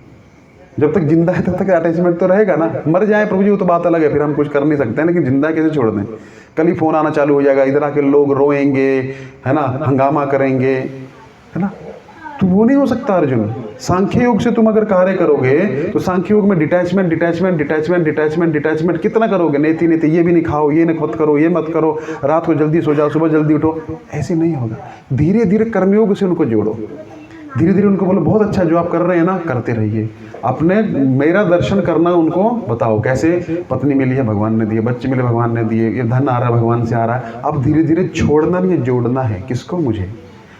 Speaker 1: जब तक जिंदा है तब तक अटैचमेंट तो रहेगा ना। मर जाए प्रभु जी वो तो बात अलग है, फिर हम कुछ कर नहीं सकते हैं, लेकिन जिंदा कैसे छोड़ दें? कल ही फोन आना चालू हो जाएगा, इधर आके लोग रोएंगे, है ना, हंगामा करेंगे, है ना, तो वो नहीं हो सकता अर्जुन। सांख्य योग से तुम अगर कार्य करोगे तो सांख्य योग में detachment detachment detachment detachment detachment कितना करोगे? नेति नेति, ये भी नहीं खाओ, ये मत करो, ये मत करो, रात को जल्दी सो जाओ, सुबह जल्दी उठो, ऐसे नहीं होगा। धीरे धीरे कर्मयोग से उनको जोड़ो, धीरे धीरे उनको बोलो बहुत अच्छा जो आप कर रहे हैं ना करते रहिए, अपने मेरा दर्शन करना उनको बताओ। कैसे? पत्नी मिली है भगवान ने दिए, बच्चे मिले भगवान ने दिए, ये धन आ रहा है भगवान से आ रहा है। अब धीरे धीरे छोड़ना नहीं है, जोड़ना है। किसको? मुझे।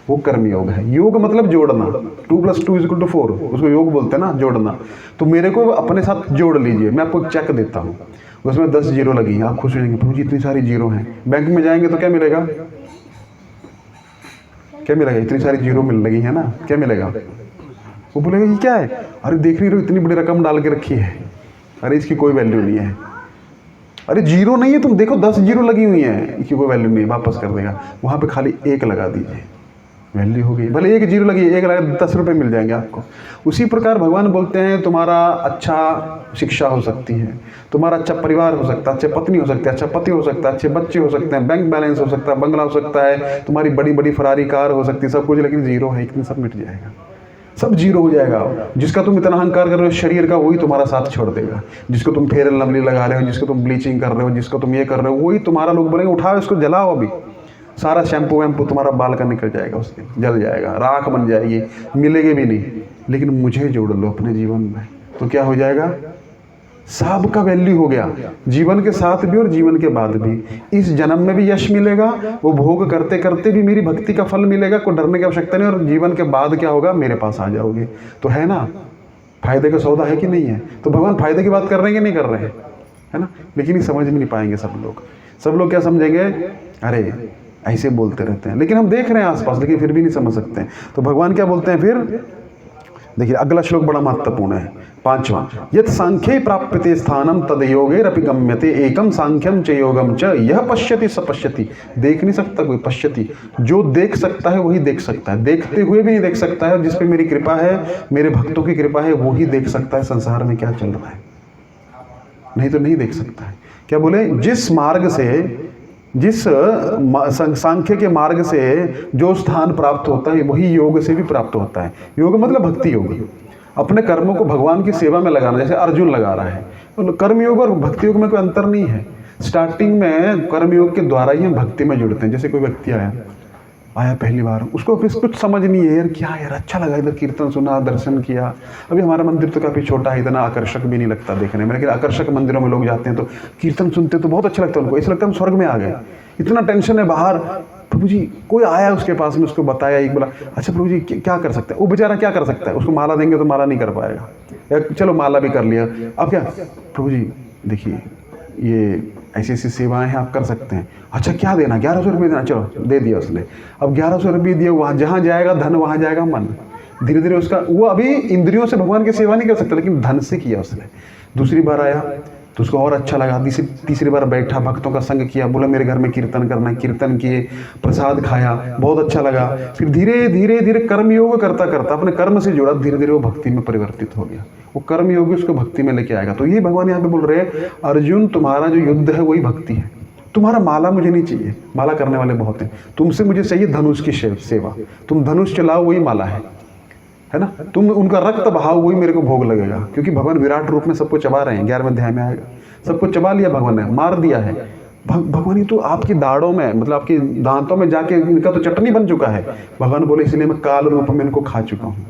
Speaker 1: वो कर्म योग है। योग मतलब जोड़ना, 2 + 2 = 4, उसको योग बोलते हैं ना, जोड़ना। तो मेरे को अपने साथ जोड़ लीजिए। मैं आपको एक चेक देता हूँ, उसमें 10 जीरो लगी, आप खुश हो जाएंगे, प्रभु जी इतनी सारी जीरो हैं। बैंक में जाएंगे तो क्या मिलेगा? क्या मिलेगा? इतनी सारी जीरो मिल लगी है ना, क्या मिलेगा? वो बोलेगा ये क्या है? अरे देख नहीं रहे हो इतनी बड़ी रकम डाल के रखी है, अरे इसकी कोई वैल्यू नहीं है। अरे जीरो नहीं है, तुम देखो 10 जीरो लगी हुई है, इसकी कोई वैल्यू नहीं है, वापस कर देगा। वहाँ पे खाली 1 लगा दीजिए, वैल्यू हो गई। भले 1 जीरो लगी, 1 लगा, 10 रुपये मिल जाएंगे आपको। उसी प्रकार भगवान बोलते हैं तुम्हारा अच्छा शिक्षा हो सकती है, तुम्हारा अच्छा परिवार हो सकता है, अच्छे पत्नी हो सकती है, अच्छा पति हो सकता है, अच्छे बच्चे हो सकते हैं, बैंक बैलेंस हो सकता है, बंगला हो सकता है, तुम्हारी बड़ी बड़ी फरारी कार हो सकती है, सब कुछ, लेकिन जीरो है, इतने सब मिट जाएगा, सब जीरो हो जाएगा। जिसका तुम इतना अहंकार कर रहे हो शरीर का, वही तुम्हारा साथ छोड़ देगा। जिसको तुम फेयर एंड लवली लगा रहे हो, जिसको तुम ब्लीचिंग कर रहे हो, जिसको तुम ये कर रहे हो, वही तुम्हारा, लोग बोलेंगे उठाओ इसको जलाओ, अभी सारा शैम्पू वैम्पू तुम्हारा बाल का निकल जाएगा, उस दिन जल जाएगा, राख बन जाएगी, मिलेगी भी नहीं। लेकिन मुझे जोड़ लो अपने जीवन में, तो क्या हो जाएगा? सब का वैल्यू हो गया, जीवन के साथ भी और जीवन के बाद भी। इस जन्म में भी यश मिलेगा, वो भोग करते करते भी मेरी भक्ति का फल मिलेगा, कोई डरने की आवश्यकता नहीं। और जीवन के बाद क्या होगा? मेरे पास आ जाओगे। तो है ना, फायदे का सौदा है कि नहीं है? तो भगवान फायदे की बात कर रहे हैं कि नहीं कर रहे हैं, है ना? लेकिन ये समझ में नहीं पाएंगे सब लोग। सब लोग क्या समझेंगे? अरे ऐसे बोलते रहते हैं, लेकिन हम देख रहे हैं आसपास, लेकिन फिर भी नहीं समझ सकते हैं। तो भगवान क्या बोलते हैं फिर? देखिए अगला श्लोक बड़ा महत्वपूर्ण है, 5वां। यत् सांख्ये प्राप्यते स्थानम तद योगैरपि गम्यते एकम सांख्यम च योगम च यह पश्यति स पश्यति। देख नहीं सकता कोई, पश्यति, जो देख सकता है वही देख सकता है, देखते हुए भी नहीं देख सकता है। जिस पे मेरी कृपा है, मेरे भक्तों की कृपा है, वो ही देख सकता है संसार में क्या चल रहा है, नहीं तो नहीं देख सकता है। क्या बोले? जिस मार्ग से, जिस सांख्य के मार्ग से जो स्थान प्राप्त होता है, वही योग से भी प्राप्त होता है। योग मतलब भक्ति योग, अपने कर्मों को भगवान की सेवा में लगाना, जैसे अर्जुन लगा रहा है। तो कर्म योग और भक्ति योग में कोई अंतर नहीं है। स्टार्टिंग में कर्म योग के द्वारा ही हम भक्ति में जुड़ते हैं। जैसे कोई व्यक्ति आया पहली बार, उसको फिर कुछ समझ नहीं है, यार क्या यार अच्छा लगा, इधर कीर्तन सुना, दर्शन किया। अभी हमारा मंदिर तो काफ़ी छोटा है, इतना आकर्षक भी नहीं लगता देखने में, लेकिन आकर्षक मंदिरों में लोग जाते हैं तो कीर्तन सुनते तो बहुत अच्छा लगता है उनको, ऐसा लगता है हम स्वर्ग में आ गए। इतना टेंशन है बाहर, प्रभु जी कोई आया उसके पास में, उसको बताया, एक बोला अच्छा प्रभु जी क्या कर सकता है, वो बेचारा क्या कर सकता है, उसको माला देंगे तो माला नहीं कर पाएगा, या चलो माला भी कर लिया, अब क्या प्रभु जी देखिए ये ऐसी ऐसी सेवाएं हैं आप कर सकते हैं, अच्छा क्या देना, 1100 रुपये देना, चलो दे दिया उसने। अब 1100 रुपये दिए, वहाँ जहाँ जाएगा धन वहाँ जाएगा मन। धीरे धीरे उसका, वो अभी इंद्रियों से भगवान की सेवा नहीं कर सकता, लेकिन धन से किया उसने। दूसरी बार आया तो उसको और अच्छा लगा, तीसरी बार बैठा, भक्तों का संग किया, बोला मेरे घर में कीर्तन करना है, कीर्तन किए, प्रसाद खाया, बहुत अच्छा लगा। फिर धीरे धीरे धीरे कर्म योग करता करता अपने कर्म से जुड़ा, धीरे धीरे वो भक्ति में परिवर्तित हो गया। वो कर्म योगी उसको भक्ति में लेके आएगा। तो ये भगवान यहाँ पे बोल रहे हैं, अर्जुन तुम्हारा जो युद्ध है वही भक्ति है। तुम्हारा माला मुझे नहीं चाहिए, माला करने वाले बहुत हैं, तुमसे मुझे चाहिए धनुष की सेवा। तुम धनुष चलाओ वही माला है ना, तुम उनका रक्त बहाओ वही मेरे को भोग लगेगा। क्योंकि भगवान विराट रूप में सबको चबा रहे हैं, 11वें अध्याय में आएगा, सबको चबा लिया भगवान ने, मार दिया है। भगवान ही तो आपकी दाढ़ों में, मतलब आपके दांतों में जाके इनका तो चटनी बन चुका है। भगवान बोले इसलिए मैं काल रूप में इनको खा चुका हूँ।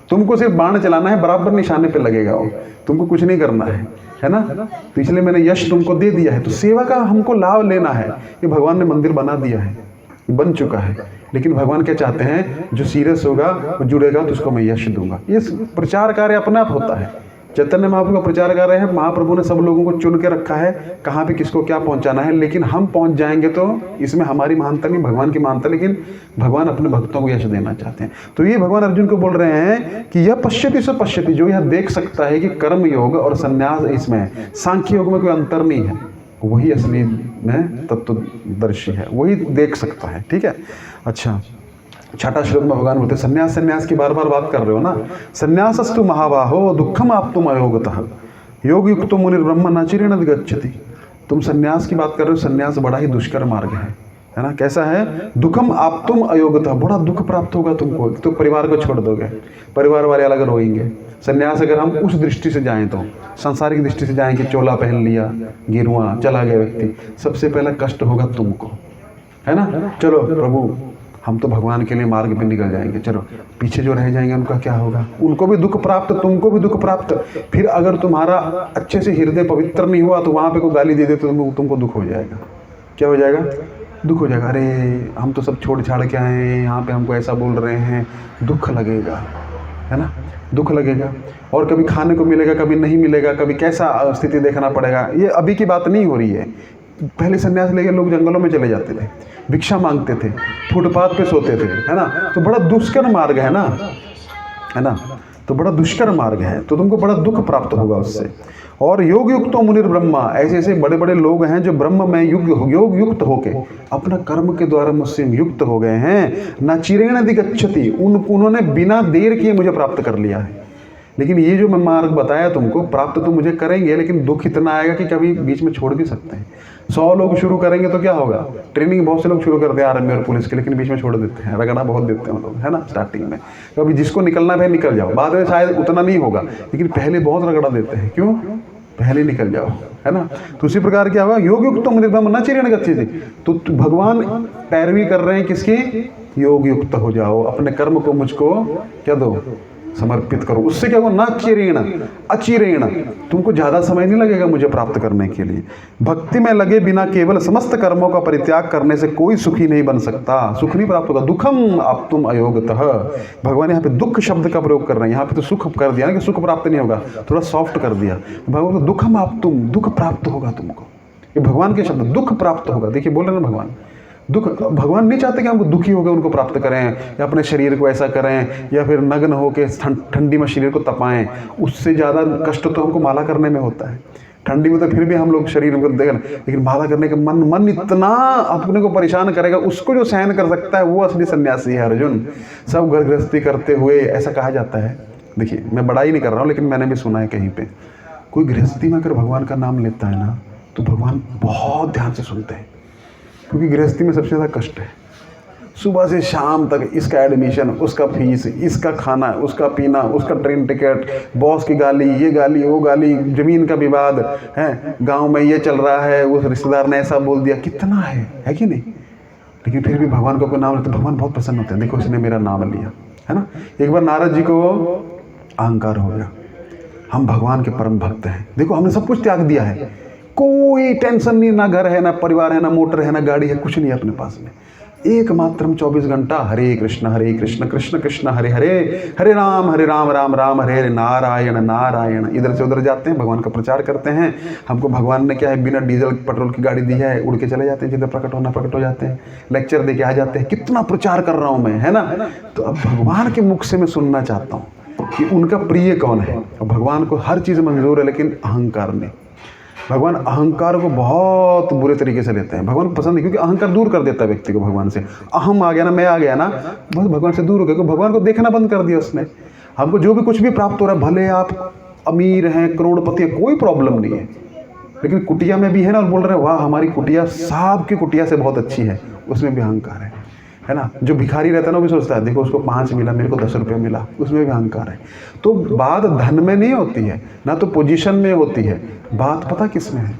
Speaker 1: तुमको सिर्फ बाण चलाना है, बराबर निशाने पे लगेगा वो, तुमको कुछ नहीं करना है ना। तो इसलिए मैंने यश तुमको दे दिया है, तो सेवा का हमको लाभ लेना है। ये भगवान ने मंदिर बना दिया है, बन चुका है, लेकिन भगवान क्या चाहते हैं, जो सीरियस होगा वो जुड़ेगा तो उसको मैं यश दूंगा। ये प्रचार कार्य अपने आप होता है। चैतन्य महाप्रभु का प्रचार कर रहे हैं, महाप्रभु ने सब लोगों को चुन के रखा है कहाँ पे किसको क्या पहुँचाना है, लेकिन हम पहुँच जाएंगे तो इसमें हमारी महानता नहीं, भगवान की महानता, लेकिन भगवान अपने भक्तों को यश देना चाहते हैं। तो ये भगवान अर्जुन को बोल रहे हैं कि यह पश्यति स पश्यति, जो यह देख सकता है कि कर्म योग और संन्यास इसमें सांख्य योग में कोई अंतर नहीं है, वही असली में तत्वदर्शी है, वही देख सकता है। ठीक है, अच्छा छठा श्लोक में भगवान बोलते संन्यास संन्यास की बार बार बात कर रहे हो ना। संन्यासस्तु महाबाहो दुखम आप्तुम अयोगतः योग युक्तो मुनिर्ब्रह्म न चिरेण गच्छति। तुम संन्यास की बात कर रहे हो, संन्यास बड़ा ही दुष्कर मार्ग है ना। कैसा है? दुखम आप्तुम अयोगतः, बड़ा दुख प्राप्त होगा तुमको। तो परिवार को छोड़ दोगे, परिवार वाले अलग रोएंगे। संन्यास अगर हम उस दृष्टि से जाएं तो, सांसारिक दृष्टि से जाएं कि चोला पहन लिया, गिरुआ, चला गया व्यक्ति, सबसे पहला कष्ट होगा तुमको, है ना। चलो प्रभु हम तो भगवान के लिए मार्ग पे निकल जाएंगे, चलो पीछे जो रह जाएंगे उनका क्या होगा? उनको भी दुख प्राप्त, तुमको भी दुख प्राप्त। फिर अगर तुम्हारा अच्छे से हृदय पवित्र नहीं हुआ तो वहाँ पे कोई गाली दे दे तो तुमको दुख हो जाएगा। क्या हो जाएगा? दुख हो जाएगा। अरे हम तो सब छोड़ छाड़ के आए हैं, यहाँ पे हमको ऐसा बोल रहे हैं, दुख लगेगा, है ना, दुख लगेगा। और कभी खाने को मिलेगा, कभी नहीं मिलेगा, कभी कैसा स्थिति देखना पड़ेगा। ये अभी की बात नहीं हो रही है। पहले संन्यास लेके लोग जंगलों में चले जाते थे, भिक्षा मांगते थे, फुटपाथ पे सोते थे, है ना। तो बड़ा दुष्कर मार्ग है ना, है ना, तो बड़ा दुष्कर मार्ग है, तो तुमको बड़ा दुख प्राप्त होगा उससे। और योग युक्तो मुनिर्ब्रह्मा, ऐसे ऐसे बड़े बड़े लोग हैं जो ब्रह्म में योग युक्त होके अपना कर्म के द्वारा मुझसे युक्त हो गए हैं। न चिरेण अधिगच्छति, उन्होंने बिना देर किए मुझे प्राप्त कर लिया है। लेकिन ये जो मैं मार्ग बताया तुमको, प्राप्त तो मुझे करेंगे, लेकिन दुख इतना आएगा कि कभी बीच में छोड़ भी सकते हैं। 100 लोग शुरू करेंगे तो क्या होगा? ट्रेनिंग बहुत से लोग शुरू करते हैं आर्मी और पुलिस के, लेकिन बीच में छोड़ देते हैं, रगड़ा बहुत देते हैं लोग, है ना, स्टार्टिंग में। कभी जिसको निकलना है निकल जाओ, बाद में शायद उतना नहीं होगा, लेकिन पहले बहुत रगड़ा देते हैं। क्यों? पहले निकल जाओ, है ना। तो उसी प्रकार क्या होगा? योग युक्त मुनिर्ब्रह्म न चिरेण गच्छति। तो भगवान पैरवी कर रहे हैं किसकी? योग युक्त हो जाओ, अपने कर्म को मुझको क्या दो? समर्पित करो। उससे क्या होगा? ना चिरेण अचिरेण, तुमको ज्यादा समय नहीं लगेगा मुझे प्राप्त करने के लिए। भक्ति में लगे बिना केवल समस्त कर्मों का परित्याग करने से कोई सुखी नहीं बन सकता, सुख नहीं प्राप्त होगा। दुखम आप्तुम अयोगतः, भगवान यहाँ पे दुख शब्द का प्रयोग कर रहे हैं। यहाँ पे तो सुख कर दिया ना कि सुख प्राप्त नहीं होगा, थोड़ा सॉफ्ट कर दिया। भगवान को दुखम आप्तुम, दुख प्राप्त होगा तुमको। ये भगवान के शब्द, दुख प्राप्त होगा। देखिए बोल रहे ना भगवान, दुख। भगवान नहीं चाहते कि हमको दुखी होकर उनको प्राप्त करें, या अपने शरीर को ऐसा करें, या फिर नग्न होकर ठंडी में शरीर को तपाएं। उससे ज़्यादा कष्ट तो हमको माला करने में होता है। ठंडी में तो फिर भी हम लोग शरीर को देखें, लेकिन माला करने का मन इतना अपने को परेशान करेगा, उसको जो सहन कर सकता है वो असली सन्यासी है अर्जुन। सब घर गृहस्थी करते हुए ऐसा कहा जाता है। देखिए मैं बड़ाई नहीं कर रहा हूँ, लेकिन मैंने भी सुना है कहीं पे, कोई गृहस्थी में अगर भगवान का नाम लेता है ना, तो भगवान बहुत ध्यान से सुनते हैं। क्योंकि गृहस्थी में सबसे ज़्यादा कष्ट है। सुबह से शाम तक इसका एडमिशन, उसका फीस, इसका खाना, उसका पीना, उसका ट्रेन टिकट, बॉस की गाली, ये गाली, वो गाली, ज़मीन का विवाद है, गांव में ये चल रहा है, उस रिश्तेदार ने ऐसा बोल दिया, कितना है कि नहीं। लेकिन फिर भी भगवान को कोई नाम लेते भगवान बहुत प्रसन्न होते हैं। देखो इसने मेरा नाम लिया, है ना। एक बार नारद जी को अहंकार हो गया, हम भगवान के परम भक्त हैं, देखो हमने सब कुछ त्याग दिया है, कोई टेंशन नहीं, ना घर है, ना परिवार है, ना मोटर है, ना गाड़ी है, कुछ नहीं है अपने पास में। एकमात्र 24 घंटा हरे कृष्ण कृष्ण कृष्ण हरे हरे, हरे राम राम राम हरे हरे, नारायण नारायण। इधर से उधर जाते हैं, भगवान का प्रचार करते हैं। हमको भगवान ने क्या है, बिना डीजल पेट्रोल की गाड़ी दी है, उड़ के चले जाते हैं, जिधर प्रकट होना प्रकट हो जाते हैं, लेक्चर दे के आ जाते हैं। कितना प्रचार कर रहा हूँ मैं, है ना। तो अब भगवान के मुख से मैं सुनना चाहता हूँ कि उनका प्रिय कौन है। भगवान को हर चीज़ मंजूर है, लेकिन अहंकार नहीं। भगवान अहंकार को बहुत बुरे तरीके से लेते हैं। भगवान को पसंद नहीं, क्योंकि अहंकार दूर कर देता है व्यक्ति को भगवान से। अहम आ गया ना, मैं आ गया ना, बस भगवान से दूर हो गया। क्योंकि भगवान को देखना बंद कर दिया उसने। हमको जो भी कुछ भी प्राप्त हो रहा है, भले आप अमीर हैं, करोड़पति हैं, कोई प्रॉब्लम नहीं है, लेकिन कुटिया में भी है ना, और बोल रहे हैं वाह हमारी कुटिया साहब की कुटिया से बहुत अच्छी है, उसमें भी अहंकार है ना। जो भिखारी रहता है ना, वो भी सोचता है देखो उसको 5 मिला, मेरे को 10 रुपये मिला, उसमें भी अहंकार है। तो बात धन में नहीं होती है, ना तो पोजीशन में होती है, बात पता किस में है,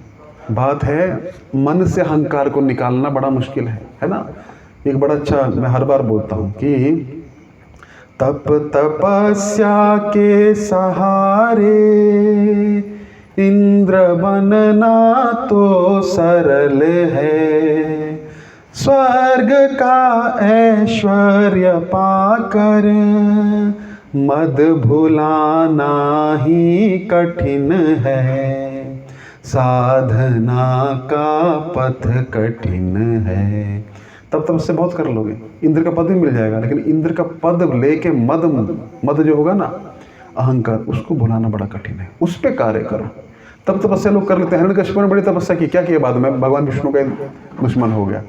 Speaker 1: बात है मन से अहंकार को निकालना बड़ा मुश्किल है ना। एक बड़ा अच्छा मैं हर बार बोलता हूँ कि तप तपस्या के सहारे इंद्र बनना तो सरल है, स्वर्ग का ऐश्वर्य पाकर मद भुलाना ही कठिन है, साधना का पथ कठिन है। तब उससे बहुत कर लोगे, इंद्र का पद भी मिल जाएगा, लेकिन इंद्र का पद लेके मद जो होगा ना, अहंकार, उसको भुलाना बड़ा कठिन है। उस पर कार्य करो, तब तपस्या लोग कर लेते हैं। हिरण्यकश्यप ने बड़ी तपस्या की, क्या किया बाद में, भगवान विष्णु का दुश्मन हो गया।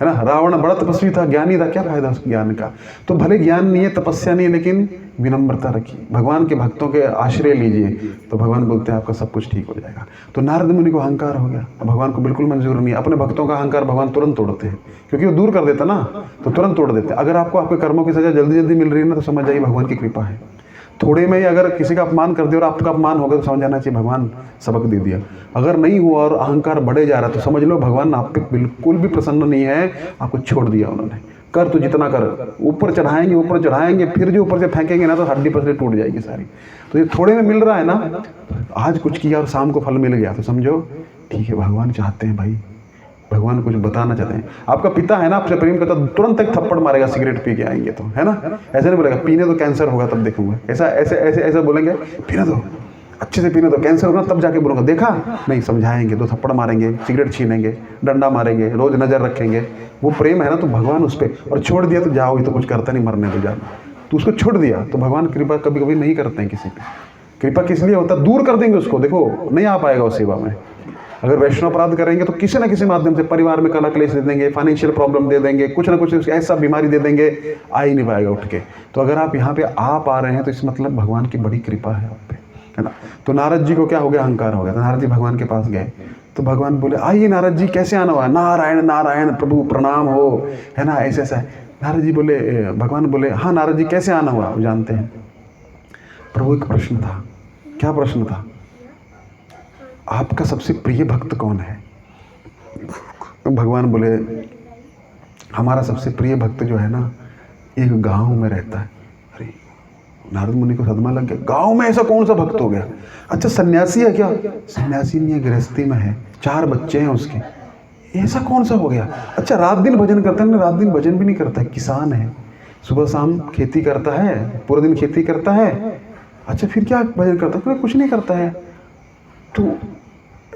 Speaker 1: है ना। रावण बड़ा तपस्वी था, ज्ञानी था, क्या फायदा उस ज्ञान का। तो भले ज्ञान नहीं है, तपस्या नहीं है, लेकिन विनम्रता रखिए, भगवान के भक्तों के आश्रय लीजिए, तो भगवान बोलते हैं आपका सब कुछ ठीक हो जाएगा। तो नारद मुनि को अहंकार हो गया, भगवान को बिल्कुल मंजूर नहीं है। अपने भक्तों का अहंकार भगवान तुरंत तोड़ते हैं, क्योंकि वो दूर कर देता ना, तो तुरंत तोड़ देते हैं। अगर आपको आपके कर्मों की सजा जल्दी जल्दी मिल रही है ना, तो समझ जाइए भगवान की कृपा है। थोड़े में ही अगर किसी का अपमान कर दिया और आपका अपमान होगा, तो समझ जाना चाहिए भगवान सबक दे दिया। अगर नहीं हुआ और अहंकार बढ़े जा रहा, तो समझ लो भगवान आप पे बिल्कुल भी प्रसन्न नहीं है, आपको छोड़ दिया उन्होंने। कर तो जितना कर, ऊपर चढ़ाएंगे, फिर जो ऊपर से फेंकेंगे ना, तो हड्डी पसली टूट जाएगी सारी। तो ये थोड़े में मिल रहा है ना, आज कुछ किया और शाम को फल मिल गया, तो समझो ठीक है, भगवान चाहते हैं भाई, भगवान कुछ बताना चाहते हैं। आपका पिता है ना, आपसे प्रेम करता, तुरंत एक थप्पड़ मारेगा सिगरेट पी के आएंगे तो, है ना। ऐसे नहीं बोलेगा पीने तो कैंसर होगा तब देखूंगा, ऐसा बोलेंगे पीने दो, अच्छे से पीने दो, कैंसर होगा तब जाके बोलूँगा, देखा नहीं। समझाएंगे, दो थप्पड़ मारेंगे, सिगरेट छीनेंगे, डंडा मारेंगे, रोज नज़र रखेंगे। वो प्रेम है ना, तो भगवान उस पर। और छोड़ दिया तो जाओ, ये तो कुछ करता नहीं, मरने दो जाना। तो उसको छोड़ दिया, तो भगवान कृपा कभी कभी नहीं करते हैं किसी पे। कृपा किस लिए होता है, दूर कर देंगे उसको, देखो नहीं आ पाएगा उस सेवा में। अगर वैष्णव अपराध करेंगे तो किसी ना किसी माध्यम से परिवार में कला क्लेश दे देंगे, फाइनेंशियल प्रॉब्लम दे देंगे, कुछ ना कुछ ऐसा बीमारी दे देंगे, आ ही नहीं पाएगा उठ के। तो अगर आप यहाँ पे आ पा रहे हैं, तो इस मतलब भगवान की बड़ी कृपा है आप पे, है ना। तो नारद जी को क्या हो गया, अहंकार हो गया। तो नारद जी भगवान के पास गए, तो भगवान बोले आइए नारद जी, कैसे आना हुआ है। नारायण नारायण प्रभु प्रणाम हो, है ना, ऐसा ऐसा है। नारद जी बोले, भगवान बोले हाँ नारद जी कैसे आना हुआ, वो जानते हैं। प्रभु एक प्रश्न था। क्या प्रश्न था, आपका सबसे प्रिय भक्त कौन है। भगवान बोले हमारा सबसे प्रिय भक्त जो है ना, एक गांव में रहता है। अरे नारद मुनि को सदमा लग गया, गांव में ऐसा कौन सा भक्त हो गया। अच्छा सन्यासी है क्या, सन्यासी नहीं है, गृहस्थी में है, 4 बच्चे हैं उसके, ऐसा कौन सा हो गया। अच्छा रात दिन भजन करता है ना, रात दिन भजन भी नहीं करता है, किसान है, सुबह शाम खेती करता है, पूरे दिन खेती करता है। अच्छा फिर क्या भजन करता है, कुछ नहीं करता है। तो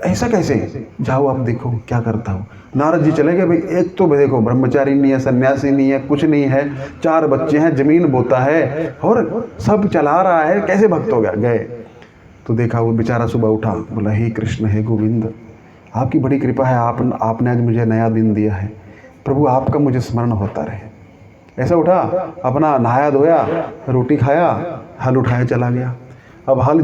Speaker 1: ऐसा कैसे, जाओ आप देखो क्या करता हूँ। नारद जी चले गए। भाई एक तो देखो ब्रह्मचारी नहीं है, सन्यासी नहीं है, कुछ नहीं है, 4 बच्चे हैं, जमीन बोता है और सब चला रहा है, कैसे भक्त हो गया। गए तो देखा वो बेचारा सुबह उठा, बोला हे कृष्ण हे गोविंद, आपकी बड़ी कृपा है, आपने आज मुझे नया दिन दिया है, प्रभु आपका मुझे स्मरण होता रहे। ऐसा उठा, अपना नहाया धोया, रोटी खाया, हल उठाया चला गया। अब हल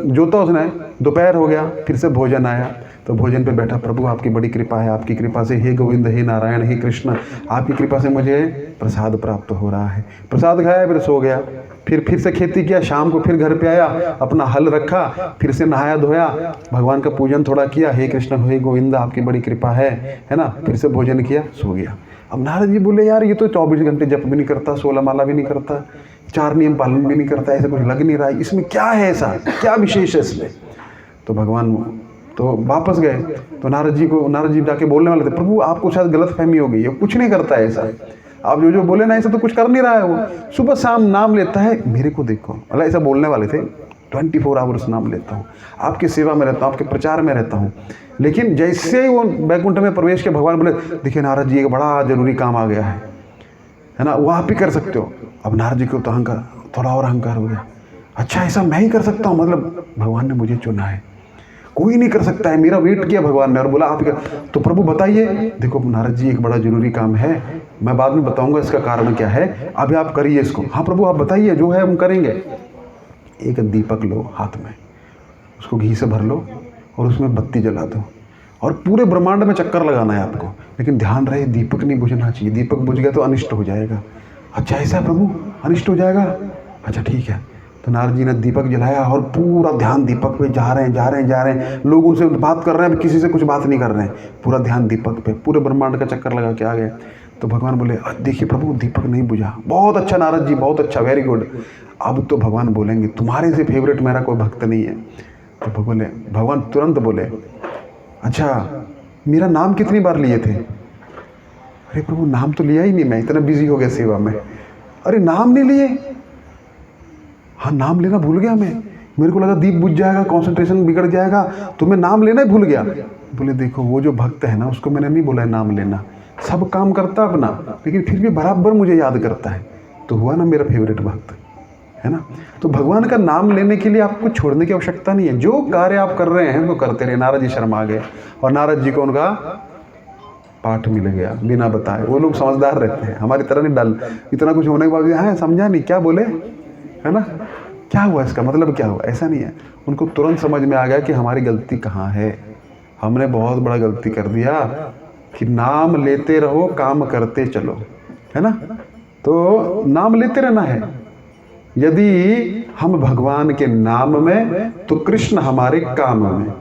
Speaker 1: जोता उसने, दोपहर हो गया, फिर से भोजन आया, तो भोजन पे बैठा, प्रभु आपकी बड़ी कृपा है, आपकी कृपा से हे गोविंद हे नारायण हे कृष्ण, आपकी कृपा से मुझे प्रसाद प्राप्त हो रहा है। प्रसाद खाया, फिर सो गया। फिर से खेती किया, शाम को फिर घर पे आया, अपना हल रखा, फिर से नहाया धोया, भगवान का पूजन थोड़ा किया, हे कृष्ण हे गोविंद आपकी बड़ी कृपा है ना, फिर से भोजन किया, सो गया। अब नारद जी बोले यार ये तो 24 घंटे जप भी नहीं करता, 16 माला भी नहीं करता, 4 नियम पालन भी नहीं करता, ऐसा कुछ लग नहीं रहा है, इसमें क्या है, ऐसा क्या विशेष है इसमें। तो भगवान तो वापस गए, तो नारद जी जाके बोलने वाले थे, प्रभु आपको शायद गलत फहमी हो गई है, कुछ नहीं करता है ऐसा, आप जो बोले ना ऐसा तो कुछ कर नहीं रहा है, वो सुबह शाम नाम लेता है, मेरे को देखो, अल्लाह ऐसा बोलने वाले थे। 24 आवर्स नाम लेता हूँ, आपकी सेवा में रहता हूँ, आपके प्रचार में रहता हूँ। लेकिन जैसे ही वो वैकुंठ में प्रवेश किया, भगवान बोले देखिए नारद जी एक बड़ा जरूरी काम आ गया है ना, वो आप ही कर सकते हो। अब नारद जी को तो अहंकार, थोड़ा और अहंकार हो गया, अच्छा ऐसा मैं ही कर सकता हूँ, मतलब भगवान ने मुझे चुना है, कोई नहीं कर सकता है, मेरा वेट किया भगवान ने और बोला आप ही कर। तो प्रभु बताइए, देखो नारद जी एक बड़ा जरूरी काम है, मैं बाद में बताऊंगा इसका कारण क्या है, अभी आप करिए इसको। हाँ प्रभु आप बताइए, जो है हम करेंगे। एक दीपक लो हाथ में, उसको घी से भर लो और उसमें बत्ती जला दो और पूरे ब्रह्मांड में चक्कर लगाना है आपको, लेकिन ध्यान रहे दीपक नहीं बुझना चाहिए, दीपक बुझ गया तो अनिष्ट हो जाएगा। अच्छा ऐसा है प्रभु, अनिष्ट हो जाएगा, अच्छा ठीक है। तो नारद जी ने दीपक जलाया और पूरा ध्यान दीपक पे, जा रहे हैं, लोग उनसे बात कर रहे हैं, किसी से कुछ बात नहीं कर रहे हैं, पूरा ध्यान दीपक पे, पूरे ब्रह्मांड का चक्कर लगा के आ गए। तो भगवान बोले देखिए प्रभु दीपक नहीं बुझा, बहुत अच्छा नारद जी, बहुत अच्छा, वेरी गुड। अब तो भगवान बोलेंगे तुम्हारे से फेवरेट मेरा कोई भक्त नहीं है। तो भगवान तुरंत बोले अच्छा मेरा नाम कितनी बार लिए थे। अरे प्रभु नाम तो लिया ही नहीं, मैं इतना बिजी हो गया सेवा में। अरे नाम नहीं लिए, हाँ नाम लेना भूल गया मैं, मेरे को लगा दीप बुझ जाएगा, कंसंट्रेशन बिगड़ जाएगा, तो मैं नाम लेना ही भूल गया। बोले देखो वो जो भक्त है ना, उसको मैंने नहीं बोला है नाम लेना, सब काम करता अपना, लेकिन फिर भी बराबर मुझे याद करता है, तो हुआ ना मेरा फेवरेट भक्त, है ना। तो भगवान का नाम लेने के लिए आपको छोड़ने की आवश्यकता नहीं है, जो कार्य आप कर रहे हैं वो करते रहे। नारद जी शर्मा गए और नारद जी को उनका पाठ मिल गया बिना बताए। वो लोग समझदार रहते हैं, हमारी तरह नहीं डाल, इतना कुछ होने के बाद हाँ समझा नहीं क्या बोले, है ना, क्या हुआ, इसका मतलब क्या हुआ, ऐसा नहीं है। उनको तुरंत समझ में आ गया कि हमारी गलती कहाँ है, हमने बहुत बड़ा गलती कर दिया कि नाम लेते रहो काम करते चलो, है ना। तो नाम लेते रहना है, यदि हम भगवान के नाम में तो कृष्ण हमारे काम में,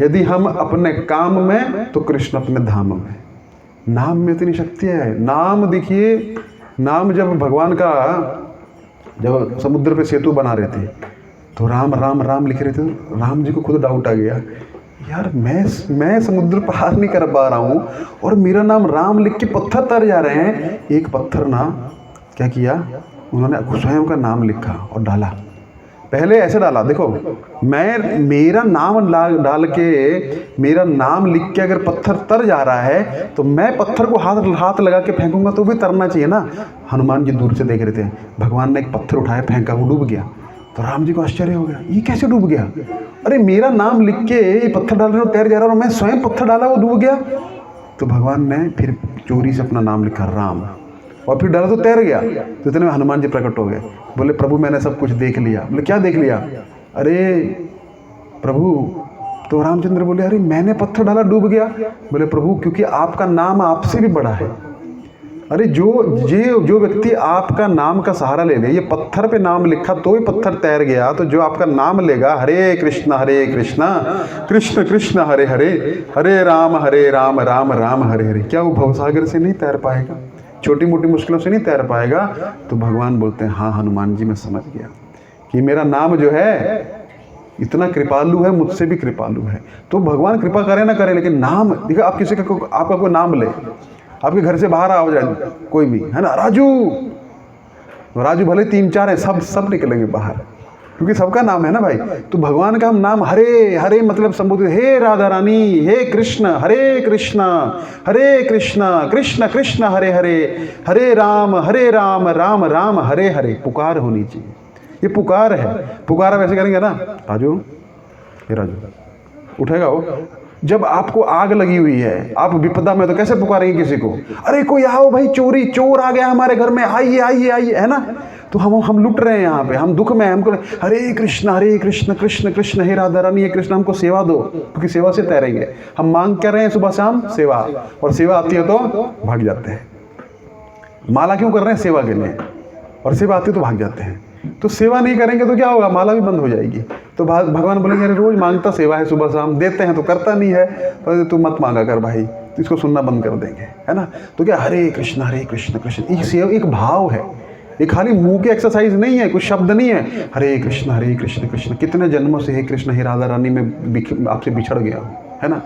Speaker 1: यदि हम अपने काम में तो कृष्ण अपने धाम में। नाम में इतनी शक्ति है। नाम देखिए, नाम जब भगवान का, जब समुद्र पे सेतु बना रहे थे तो राम राम राम लिख रहे थे, राम जी को खुद डाउट आ गया, यार मैं समुद्र पार नहीं कर पा रहा हूँ और मेरा नाम राम लिख के पत्थर तर जा रहे हैं। एक पत्थर ना क्या किया, उन्होंने स्वयं का नाम लिखा और डाला। पहले ऐसे डाला, देखो मेरा नाम डाल के, मेरा नाम लिख के अगर पत्थर तर जा रहा है तो मैं पत्थर को हाथ लगा के फेंकूंगा तो भी तरना चाहिए ना। हनुमान जी दूर से देख रहे थे, भगवान ने एक पत्थर उठाया फेंका, वो डूब गया। तो राम जी को आश्चर्य हो गया, ये कैसे डूब गया, अरे मेरा नाम लिख के ये पत्थर डाल रहे हो तैर जा रहा हूँ, मैं स्वयं पत्थर डाला वो डूब गया। तो भगवान ने फिर चोरी से अपना नाम लिखा राम, और फिर डाला तो तैर गया। तो इतने में हनुमान जी प्रकट हो गए, बोले प्रभु मैंने सब कुछ देख लिया। बोले क्या देख लिया, अरे प्रभु। तो रामचंद्र बोले अरे मैंने पत्थर डाला डूब गया। बोले प्रभु क्योंकि आपका नाम आपसे भी बड़ा है। अरे जो व्यक्ति आपका नाम का सहारा ले ले, ये पत्थर पे नाम लिखा तो ही पत्थर तैर गया, तो जो आपका नाम लेगा हरे कृष्णा कृष्ण कृष्ण हरे हरे, हरे राम राम राम हरे हरे, क्या वो भवसागर से नहीं तैर पाएगा, छोटी मोटी मुश्किलों से नहीं तैर पाएगा। तो भगवान बोलते हैं हाँ हनुमान जी मैं समझ गया कि मेरा नाम जो है इतना कृपालु है, मुझसे भी कृपालु है। तो भगवान कृपा करे ना करे, लेकिन नाम देखो, आप किसी का आपका कोई नाम ले, आपके घर से बाहर आ जाए कोई भी, है ना, राजू भले 3-4 हैं, सब निकलेंगे बाहर, क्योंकि सबका नाम है ना भाई। तो भगवान का हम नाम हरे हरे मतलब संबोधित, हे राधा रानी, हे कृष्ण, हरे कृष्ण कृष्ण कृष्ण हरे हरे, हरे राम राम राम हरे हरे। पुकार होनी चाहिए, ये पुकार है। पुकार वैसे करेंगे ना, राजू हे राजू, उठेगा वो। जब आपको आग लगी हुई है, आप विपदा में, तो कैसे पुकारेंगे किसी को, अरे कोई आओ भाई, चोर आ गया हमारे घर में, आइए आइए आइए, है ना। तो हम लुट रहे हैं यहाँ पे, हम दुख में हैं, हमको हरे कृष्ण कृष्ण कृष्ण हे राधा रानी, हे कृष्ण हमको सेवा दो, क्योंकि सेवा से तैरेंगे। हम मांग कर रहे हैं सुबह शाम सेवा, और सेवा आती है तो भाग जाते हैं। माला क्यों कर रहे हैं, सेवा के लिए, और सेवा आती है तो भाग जाते हैं। तो सेवा नहीं करेंगे तो क्या होगा, माला भी बंद हो जाएगी। तो भगवान बोलेंगे अरे रोज मांगता सेवा है, सुबह शाम देते हैं तो करता नहीं है, तो तू मत मांगा कर भाई, इसको सुनना बंद कर देंगे, है ना। तो क्या हरे कृष्ण कृष्ण, एक भाव है, ये खाली मुंह की एक्सरसाइज नहीं है, कुछ शब्द नहीं है। हरे कृष्ण कृष्ण, कितने जन्मों से हे कृष्ण हे राधा रानी में आपसे बिछड़ गया हूँ, है ना।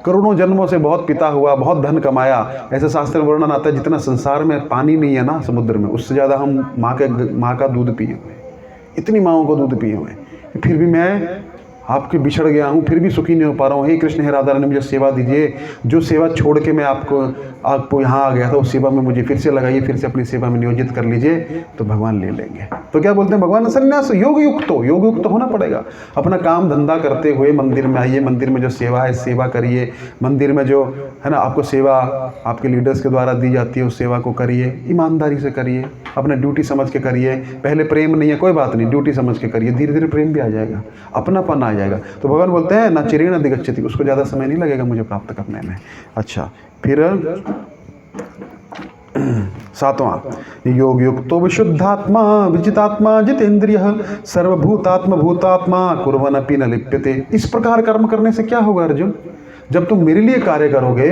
Speaker 1: करोड़ों जन्मों से बहुत पिता हुआ, बहुत धन कमाया, ऐसे शास्त्र में वर्णन आता है जितना संसार में पानी नहीं है ना समुद्र में, उससे ज़्यादा हम माँ का दूध पिए हुए, इतनी माँओं को दूध पिए हुए, फिर भी मैं आपके बिछड़ गया हूँ, फिर भी सुखी नहीं हो पा रहा हूँ। हे कृष्ण हे राधा रानी मुझे सेवा दीजिए, जो सेवा छोड़ के मैं आपको यहाँ आ गया था, उस सेवा में मुझे फिर से लगाइए, फिर से अपनी सेवा में नियोजित कर लीजिए, तो भगवान ले लेंगे। तो क्या बोलते हैं भगवान, संन्यास योग युक्त होना पड़ेगा। अपना काम धंधा करते हुए मंदिर में आइए, मंदिर में जो सेवा है सेवा करिए, मंदिर में जो है ना आपको सेवा आपके लीडर्स के द्वारा दी जाती है उस सेवा को करिए, ईमानदारी से करिए, अपना ड्यूटी समझ के करिए। पहले प्रेम नहीं है कोई बात नहीं, ड्यूटी समझ के करिए, धीरे धीरे प्रेम भी आ जाएगा, अपनापन आ जाएगा। तो भगवान बोलते हैं ना चिरेण अधिगच्छति, उसको ज़्यादा समय नहीं लगेगा मुझे प्राप्त करने में। अच्छा, फिर 7वां, योग युक्तो विशुद्धात्मा विजितात्मा जितेंद्रिय सर्वभूतात्म भूतात्मा कुर्वन्नपि न लिप्यते। इस प्रकार कर्म करने से क्या होगा अर्जुन, जब तुम मेरे लिए कार्य करोगे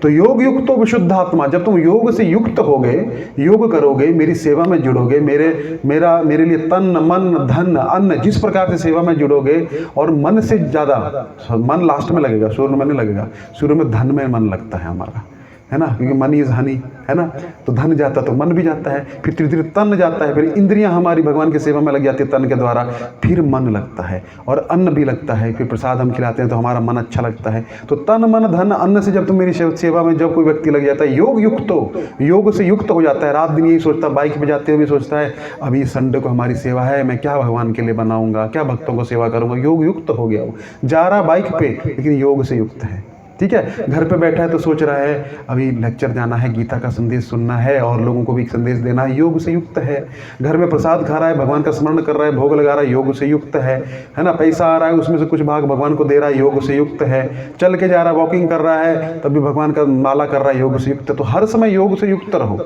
Speaker 1: तो योग युक्तो विशुद्धात्मा, जब तुम योग से युक्त होगे, योग करोगे, मेरी सेवा में जुड़ोगे, मेरे लिए तन मन धन अन्न जिस प्रकार से सेवा में जुड़ोगे, और मन से ज़्यादा, मन लास्ट में लगेगा, शुरू में नहीं लगेगा, शुरू में धन में मन लगता है हमारा, है ना, क्योंकि मन इज हनी, है ना। तो धन जाता तो मन भी जाता है, फिर धीरे धीरे तन जाता है, फिर इंद्रियां हमारी भगवान की सेवा में लग जाती है तन के द्वारा, फिर मन लगता है और अन्न भी लगता है, फिर प्रसाद हम खिलाते हैं तो हमारा मन अच्छा लगता है। तो तन मन धन अन्न से जब तुम मेरी सेवा में जब कोई व्यक्ति लग जाता है, योग से युक्त हो जाता है, रात दिन यही सोचता है, बाइक पे जाते हुए भी सोचता है अभी संडे को हमारी सेवा है, मैं क्या भगवान के लिए बनाऊंगा, क्या भक्तों को सेवा करूंगा, योग युक्त हो गया, वो जा रहा बाइक पे लेकिन योग से युक्त है। ठीक है, घर पे बैठा है तो सोच रहा है अभी लेक्चर जाना है, गीता का संदेश सुनना है और लोगों को भी संदेश देना है, योग से युक्त है। घर में प्रसाद खा रहा है, भगवान का स्मरण कर रहा है, भोग लगा रहा है, योग से युक्त है ना। पैसा आ रहा है, उसमें से कुछ भाग भगवान को दे रहा है, योग से युक्त है। चल के जा रहा है, वॉकिंग कर रहा है, तब भी भगवान का माला कर रहा है, योग से युक्त है। तो हर समय योग से युक्त रहो।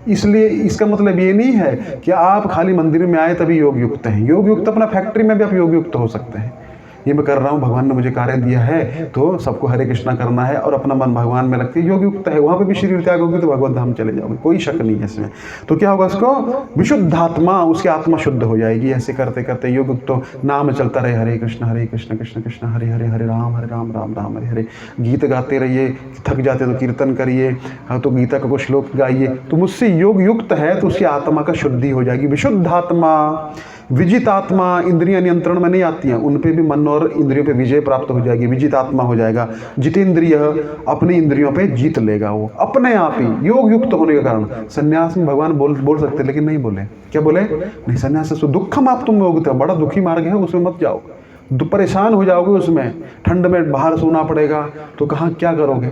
Speaker 1: इसलिए इसका मतलब ये नहीं है कि आप खाली मंदिर में आए तभी योग युक्त हैं। योग युक्त अपना फैक्ट्री में भी आप योग युक्त हो सकते हैं। ये मैं कर रहा हूँ, भगवान ने मुझे कार्य दिया है तो सबको हरे कृष्णा करना है और अपना मन भगवान में रखते योग युक्त है। वहाँ पे भी शरीर त्यागोगे तो भगवान धाम चले जाओगे, कोई शक नहीं है इसमें। तो क्या होगा, उसको विशुद्ध आत्मा, उसकी आत्मा शुद्ध हो जाएगी। ऐसे करते करते योग युक्त तो नाम चलता रहे, हरे कृष्ण कृष्ण कृष्ण हरे हरे, हरे राम राम राम हरे हरे। गीत गाते रहिए, थक जाते तो कीर्तन करिए, तो गीता का कुछ श्लोक गाइए। तो मुझसे योग युक्त है तो उसकी आत्मा का शुद्धि हो जाएगी। विशुद्ध आत्मा, विजित आत्मा, इंद्रियां नियंत्रण में नहीं आती हैं, उन पे भी मन और इंद्रियों पे विजय प्राप्त हो जाएगी। विजित आत्मा हो जाएगा। जितेंद्रिय, अपनी इंद्रियों पे जीत लेगा वो अपने आप ही, योग युक्त होने के कारण। सन्यास में भगवान बोल सकते लेकिन नहीं बोले। क्या बोले? नहीं, सन्यास से दुखम आप तुम योगित हो, बड़ा दुखी मार्ग है, उसमें मत जाओ, परेशान हो जाओगे उसमें। ठंड में बाहर सोना पड़ेगा तो कहाँ क्या करोगे।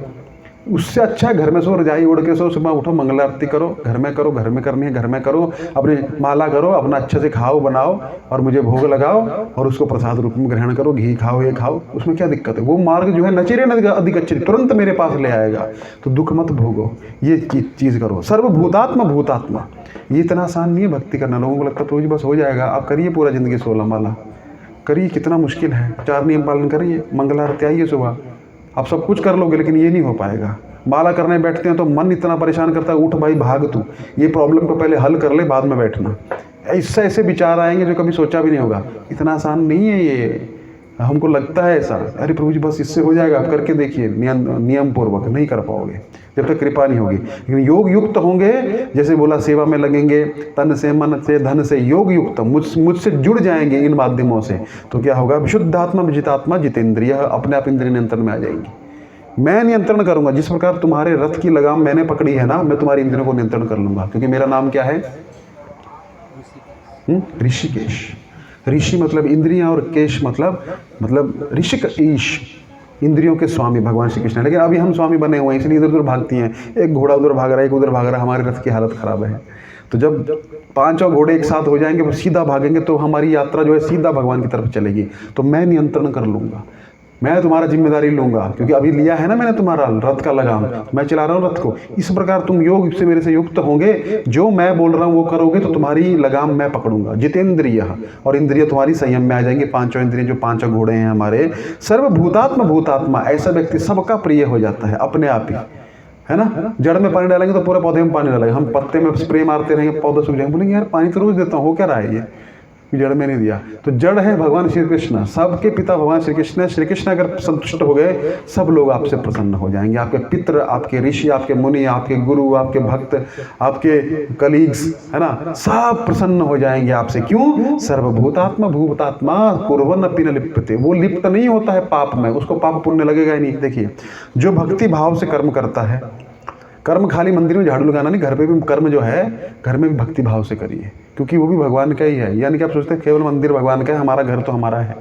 Speaker 1: उससे अच्छा घर में सो, रजाई ओढ़ के सो, सुबह उठो, मंगल आरती करो, घर में करो, घर में करनी है घर में करो, अपनी माला करो, अपना अच्छे से खाओ बनाओ और मुझे भोग लगाओ और उसको प्रसाद रूप में ग्रहण करो, घी खाओ, ये खाओ, उसमें क्या दिक्कत है। वो मार्ग जो है नचेरे न अधिगच्छति, तुरंत मेरे पास ले आएगा। तो दुख मत भोगो, ये चीज़ करो। सर्वभूतात्मा भूतात्मा, ये इतना आसान नहीं है भक्ति करना। लोगों को लगता है प्रभु जी बस हो जाएगा। आप करिए पूरा जिंदगी 16 माला करिए, कितना मुश्किल है। 4 नियम पालन करिए, मंगल आरती आइए सुबह, आप सब कुछ कर लोगे लेकिन ये नहीं हो पाएगा। माला करने बैठते हैं तो मन इतना परेशान करता है, उठ भाई भाग तू, ये प्रॉब्लम को पहले हल कर ले, बाद में बैठना। ऐसे ऐसे विचार आएंगे जो कभी सोचा भी नहीं होगा। इतना आसान नहीं है ये, हमको लगता है ऐसा, अरे प्रभु जी बस इससे हो जाएगा। आप करके देखिए, नियम पूर्वक नहीं कर पाओगे जब तक कृपा नहीं होगी। लेकिन योग युक्त होंगे, जैसे बोला सेवा में लगेंगे, तन से मन से धन से योग युक्त, मुझसे जुड़ जाएंगे इन माध्यमों से, तो क्या होगा, विशुद्ध आत्मा विजितात्मा जितेंद्रिय, अपने आप इंद्रिय नियंत्रण में आ जाएंगी। मैं नियंत्रण करूंगा, जिस प्रकार तुम्हारे रथ की लगाम मैंने पकड़ी है ना, मैं तुम्हारी इंद्रियों को नियंत्रण कर लूंगा, क्योंकि मेरा नाम क्या है, ऋषिकेश। ऋषि मतलब इंद्रियां और केश मतलब ऋषिक ईश, इंद्रियों के स्वामी भगवान श्री कृष्ण। लेकिन अभी हम स्वामी बने हुए हैं, इसलिए इधर उधर भागती हैं। एक घोड़ा उधर भाग रहा है, एक उधर भाग रहा है, हमारे रथ की हालत खराब है। तो जब 5 घोड़े एक साथ हो जाएंगे, वो सीधा भागेंगे, तो हमारी यात्रा जो है सीधा भगवान की तरफ चलेगी। तो मैं नियंत्रण कर लूँगा, मैं तुम्हारा जिम्मेदारी लूंगा, क्योंकि अभी लिया है ना मैंने तुम्हारा रथ का लगाम, मैं चला रहा हूँ रथ को। इस प्रकार तुम योग से मेरे से युक्त होंगे, जो मैं बोल रहा हूँ वो करोगे तो तुम्हारी लगाम मैं पकड़ूंगा। जितेंद्रिय, और इंद्रिय तुम्हारी संयम में आ जाएंगे, 5 इंद्रिय जो 5 घोड़े हैं हमारे। सर्वभूतात्मा भूतात्मा, ऐसा व्यक्ति सबका प्रिय हो जाता है अपने आप ही, है ना। जड़ में पानी डालेंगे तो पूरे पौधे में पानी डालेंगे, हम पत्ते में स्प्रे मारते रहेंगे, पौधे सूख जाएंगे, बोलेंगे यार पानी तो रोज देता हूँ, हो क्या रहा है ये, जड़ में नहीं दिया। तो जड़ है भगवान श्री कृष्ण, सबके पिता भगवान श्री कृष्ण है। श्री कृष्ण अगर संतुष्ट हो गए, सब लोग आपसे प्रसन्न हो जाएंगे। आपके पितृ, आपके ऋषि, आपके मुनि, आपके गुरु, आपके भक्त, आपके कलीग्स, है ना, सब प्रसन्न हो जाएंगे आपसे। क्यों? सर्वभूतात्मा भूतात्मा कुर्वन् अपि न लिप्यते, वो लिप्त नहीं होता है पाप में, उसको पाप पुण्य लगेगा ही नहीं। देखिए, जो भक्ति भाव से कर्म करता है, कर्म खाली मंदिर में झाड़ू लगाना नहीं, घर पे भी कर्म जो है, घर में भी भक्ति भाव से करिए, क्योंकि वो भी भगवान का ही है। यानी कि आप सोचते हैं केवल मंदिर भगवान का है, हमारा घर तो हमारा है,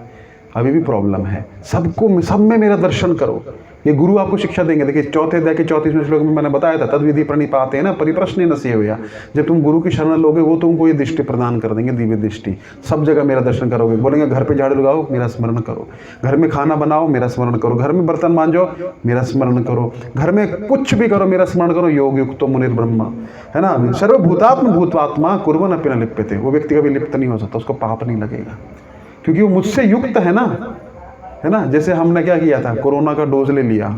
Speaker 1: अभी भी प्रॉब्लम है। सबको, सब में मेरा दर्शन करो, ये गुरु आपको शिक्षा देंगे। देखिए 4th अध्याय के 34वें श्लोक में मैंने बताया था, तद विधि प्रणिपाते हैं ना, परिप्रश्न न सेवया। जब तुम गुरु की शरण लोगे, वो तुमको ये दृष्टि प्रदान कर देंगे, दिव्य दृष्टि। सब जगह मेरा दर्शन करोगे। बोलेंगे घर पे झाड़ू लगाओ, मेरा स्मरण करो, घर में खाना बनाओ, मेरा स्मरण करो, घर में बर्तन मांजो, मेरा स्मरण करो, घर में कुछ भी करो, मेरा स्मरण करो। योग युक्तो मुनिर्ब्रह्मा, है ना। सर्वभूतात्म भूतात्मा कुर्वन् अपि न लिप्यते, वो व्यक्ति कभी लिप्त नहीं हो सकता, उसको पाप नहीं लगेगा, क्योंकि वो मुझसे युक्त है ना, है ना। जैसे हमने क्या किया था, कोरोना का डोज ले लिया,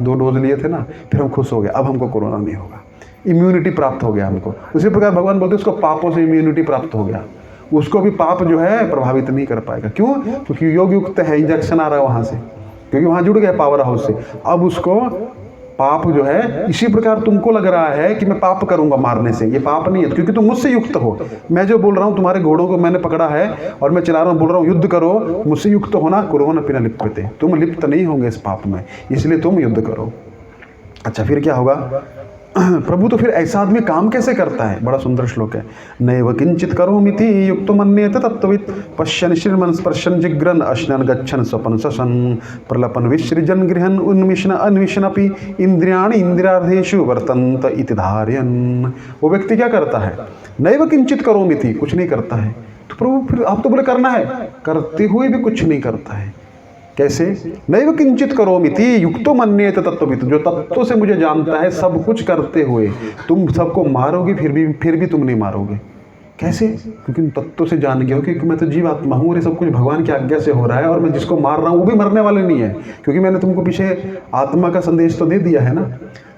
Speaker 1: 2 डोज लिए थे ना, फिर हम खुश हो गए, अब हमको कोरोना नहीं होगा, इम्यूनिटी प्राप्त हो गया हमको। उसी प्रकार भगवान बोलते हैं उसको पापों से इम्यूनिटी प्राप्त हो गया, उसको भी पाप जो है प्रभावित नहीं कर पाएगा। क्यों? क्योंकि योग युक्त है, इंजेक्शन आ रहा है वहाँ से, क्योंकि वहाँ जुड़ गया पावर हाउस से। अब उसको पाप जो है, इसी प्रकार तुमको लग रहा है कि मैं पाप करूंगा मारने से, ये पाप नहीं है, क्योंकि तुम मुझसे युक्त हो। मैं जो बोल रहा हूँ, तुम्हारे घोड़ों को मैंने पकड़ा है और मैं चला रहा हूँ, बोल रहा हूँ युद्ध करो, मुझसे युक्त होना, कुर्वन् अपि न लिप्यते, तुम लिप्त नहीं होंगे इस पाप में, इसलिए तुम युद्ध करो। अच्छा, फिर क्या होगा? प्रभु तो फिर ऐसा आदमी काम कैसे करता है? बड़ा सुंदर श्लोक है। नैव किंचित करोमिति युक्तो मन्येत तत्त्ववित् पश्यन् श्रीमन् स्पर्शन जिग्रन अश्नन् गच्छन् स्वपन ससन प्रलपन विसृजन गृहन् उन्मिषण अन्विषनपि इंद्रियाणि इंद्रियार्थेषु वर्तन्त इति धारयन्। वो व्यक्ति क्या करता है? नैव किंचित करोमिति, कुछ नहीं करता है। तो प्रभु फिर आप तो बोले करना है, करते हुए भी कुछ नहीं करता है। कैसे? नैव किंचित करोमिति युक्तो मन्येत तत्त्ववित्, जो तत्व से मुझे जानता है सब कुछ करते हुए, तुम सबको मारोगे फिर भी तुम नहीं मारोगे। कैसे? क्योंकि तुम तत्व से जान गए हो कि मैं तो जीवात्मा हूँ और ये सब कुछ भगवान की आज्ञा से हो रहा है, और मैं जिसको मार रहा हूँ वो भी मरने वाले नहीं है, क्योंकि मैंने तुमको पीछे आत्मा का संदेश तो दे दिया है ना।